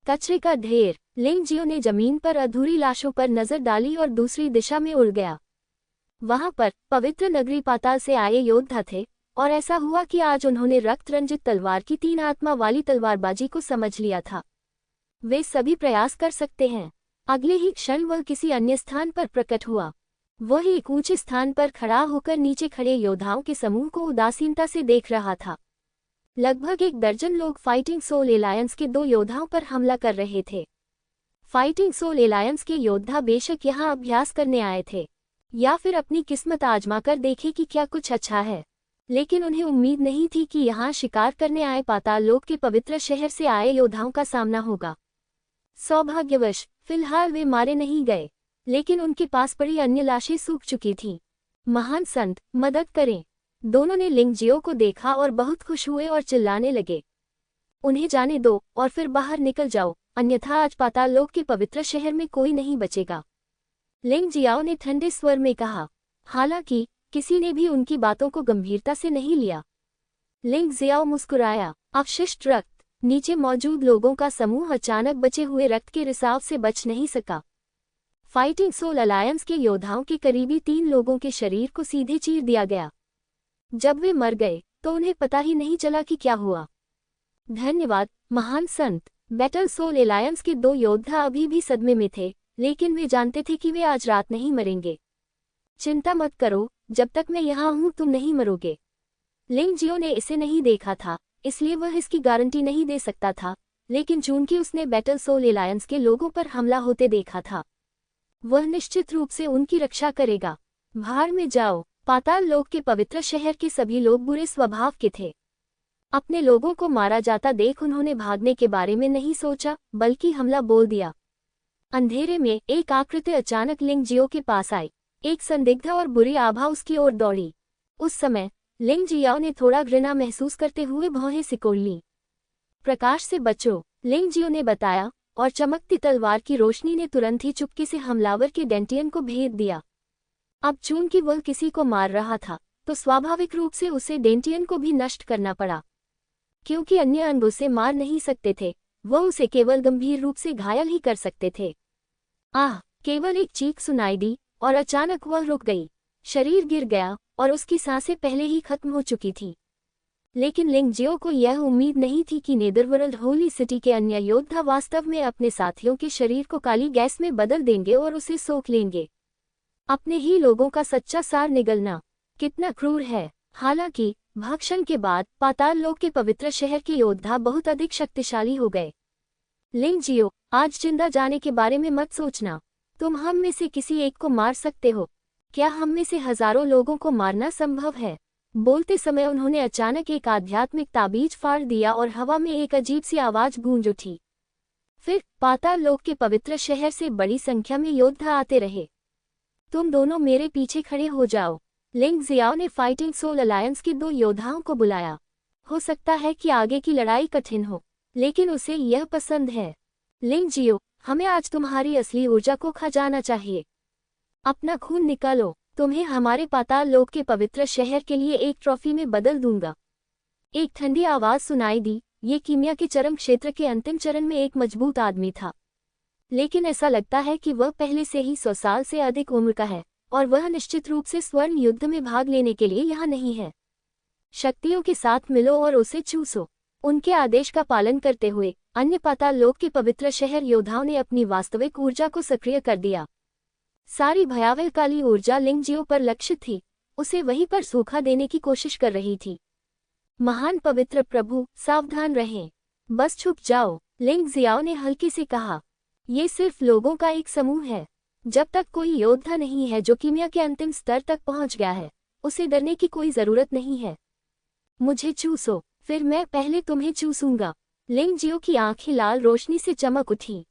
कचरे का ढेर। लिंग जियो ने जमीन पर अधूरी लाशों पर नजर डाली और दूसरी दिशा में उड़ गया। वहां पर पवित्र नगरी पाताल से आए योद्धा थे और ऐसा हुआ कि आज उन्होंने रक्त रंजित तलवार की 3 आत्मा वाली तलवारबाजी को समझ लिया था। वे सभी प्रयास कर सकते हैं। अगले ही क्षण वह किसी अन्य स्थान पर प्रकट हुआ। वह एक ऊंचे स्थान पर खड़ा होकर नीचे खड़े योद्धाओं के समूह को उदासीनता से देख रहा था। लगभग 1 दर्जन लोग फाइटिंग सोल एलायंस के 2 योद्धाओं पर हमला कर रहे थे। फाइटिंग सोल एलायंस के योद्धा बेशक यहाँ अभ्यास करने आए थे या फिर अपनी किस्मत आजमाकर देखे कि क्या कुछ अच्छा है, लेकिन उन्हें उम्मीद नहीं थी कि यहाँ शिकार करने आए पाताल लोक के पवित्र शहर से आए योद्धाओं का सामना होगा। सौभाग्यवश फिलहाल वे मारे नहीं गए, लेकिन उनके पास पड़ी अन्य लाशें सूख चुकी थीं। महान संत, मदद करें। दोनों ने लिंग जियो को देखा और बहुत खुश हुए और चिल्लाने लगे, उन्हें जाने दो और फिर बाहर निकल जाओ, अन्यथा आज पाताल लोक के पवित्र शहर में कोई नहीं बचेगा। लिंग जियाओ ने ठंडे स्वर में कहा। हालांकि किसी ने भी उनकी बातों को गंभीरता से नहीं लिया। लिंग जियाओ मुस्कुराया। अवशिष्ट रक्त। नीचे मौजूद लोगों का समूह अचानक बचे हुए रक्त के रिसाव से बच नहीं सका। फाइटिंग सोल अलायंस के योद्धाओं के करीबी 3 लोगों के शरीर को सीधे चीर दिया गया। जब वे मर गए तो उन्हें पता ही नहीं चला कि क्या हुआ। धन्यवाद महान संत। बैटल सोल एलायंस के 2 योद्धा अभी भी सदमे में थे, लेकिन वे जानते थे कि वे आज रात नहीं मरेंगे। चिंता मत करो, जब तक मैं यहाँ हूँ तुम नहीं मरोगे। लिंग जियो ने इसे नहीं देखा था, इसलिए वह इसकी गारंटी नहीं दे सकता था, लेकिन चूंकि उसने बैटल सोल एलायंस के लोगों पर हमला होते देखा था, वह निश्चित रूप से उनकी रक्षा करेगा। भाड़ में जाओ। पाताल लोक के पवित्र शहर के सभी लोग बुरे स्वभाव के थे। अपने लोगों को मारा जाता देख उन्होंने भागने के बारे में नहीं सोचा, बल्कि हमला बोल दिया। अंधेरे में एक आकृति अचानक लिंग जियो के पास आई। एक संदिग्ध और बुरी आभा उसकी ओर दौड़ी। उस समय लिंग जियाओ ने थोड़ा घृणा महसूस करते हुए भौहें सिकोड़ लीं। प्रकाश से बचो, लिंग जियो ने बताया, और चमकती तलवार की रोशनी ने तुरंत ही चुपके से हमलावर के डेंटियन को भेद दिया। अब चूंकि वह किसी को मार रहा था, तो स्वाभाविक रूप से उसे डेंटियन को भी नष्ट करना पड़ा। क्योंकि अन्य अंग उसे मार नहीं सकते थे, वह उसे केवल गंभीर रूप से घायल ही कर सकते थे। आह! केवल एक चीख सुनाई दी और अचानक वह रुक गई। शरीर गिर गया और उसकी सांसें पहले ही खत्म हो चुकी थी। लेकिन लिंग जियो को यह उम्मीद नहीं थी कि नेदरवर्ल्ड होली सिटी के अन्य योद्धा वास्तव में अपने साथियों के शरीर को काली गैस में बदल देंगे और उसे सोख लेंगे। अपने ही लोगों का सच्चा सार निगलना कितना क्रूर है। हालांकि भक्षण के बाद पाताल लोक के पवित्र शहर के योद्धा बहुत अधिक शक्तिशाली हो गए। लिंग जियो, आज जिंदा जाने के बारे में मत सोचना। तुम हम में से किसी एक को मार सकते हो। क्या हम में से हजारों लोगों को मारना संभव है? बोलते समय उन्होंने अचानक एक आध्यात्मिक ताबीज फाड़ दिया और हवा में एक अजीब सी आवाज गूंज उठी। फिर पाताल लोक के पवित्र शहर से बड़ी संख्या में योद्धा आते रहे। तुम दोनों मेरे पीछे खड़े हो जाओ। लिंग जियाओ ने फाइटिंग सोल अलायंस के 2 योद्धाओं को बुलाया। हो सकता है कि आगे की लड़ाई कठिन हो, लेकिन उसे यह पसंद है। लिंग जियो, हमें आज तुम्हारी असली ऊर्जा को खा जाना चाहिए। अपना खून निकालो, तुम्हें हमारे पाताल लोक के पवित्र शहर के लिए एक ट्रॉफी में बदल दूंगा। एक ठंडी आवाज सुनाई दी। ये कीमिया के चरम क्षेत्र के अंतिम चरण में एक मजबूत आदमी था, लेकिन ऐसा लगता है कि वह पहले से ही 100 साल से अधिक उम्र का है और वह निश्चित रूप से स्वर्ण युद्ध में भाग लेने के लिए यहाँ नहीं है। शक्तियों के साथ मिलो और उसे चूसो। उनके आदेश का पालन करते हुए अन्य पाताल लोक के पवित्र शहर योद्धाओं ने अपनी वास्तविक ऊर्जा को सक्रिय कर दिया। सारी भयावह काली ऊर्जा लिंग जियो पर लक्षित थी, उसे वहीं पर सूखा देने की कोशिश कर रही थी। महान पवित्र प्रभु, सावधान रहें, बस छुप जाओ, लिंग जियाओ ने हल्के से कहा। ये सिर्फ लोगों का एक समूह है। जब तक कोई योद्धा नहीं है जो कीमिया के अंतिम स्तर तक पहुंच गया है, उसे डरने की कोई जरूरत नहीं है। मुझे चूसो, फिर मैं पहले तुम्हें चूसूंगा। लिंग जियो की आंखें लाल रोशनी से चमक उठी।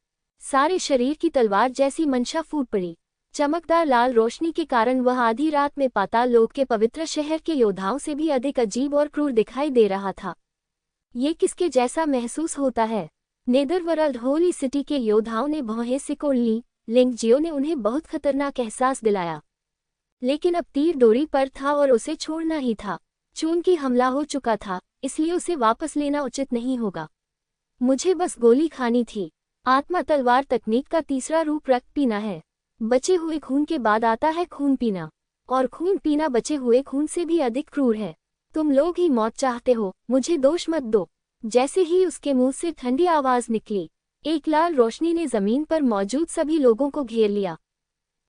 सारे शरीर की तलवार जैसी मंशा फूट पड़ी। चमकदार लाल रोशनी के कारण वह आधी रात में पाताल लोक के पवित्र शहर के योद्धाओं से भी अधिक अजीब और क्रूर दिखाई दे रहा था। ये किसके जैसा महसूस होता है? नेदरवर्ल्ड होली सिटी के योद्धाओं ने भौहें सिकोड़ ली। लिंग जियो ने उन्हें बहुत खतरनाक एहसास दिलाया, लेकिन अब तीर डोरी पर था और उसे छोड़ना ही था। चूंकि हमला हो चुका था, इसलिए उसे वापस लेना उचित नहीं होगा। मुझे बस गोली खानी थी। आत्मा तलवार तकनीक का तीसरा रूप रक्त पीना है। बचे हुए खून के बाद आता है खून पीना, और खून पीना बचे हुए खून से भी अधिक क्रूर है। तुम लोग ही मौत चाहते हो, मुझे दोष मत दो। जैसे ही उसके मुंह से ठंडी आवाज निकली, एक लाल रोशनी ने जमीन पर मौजूद सभी लोगों को घेर लिया।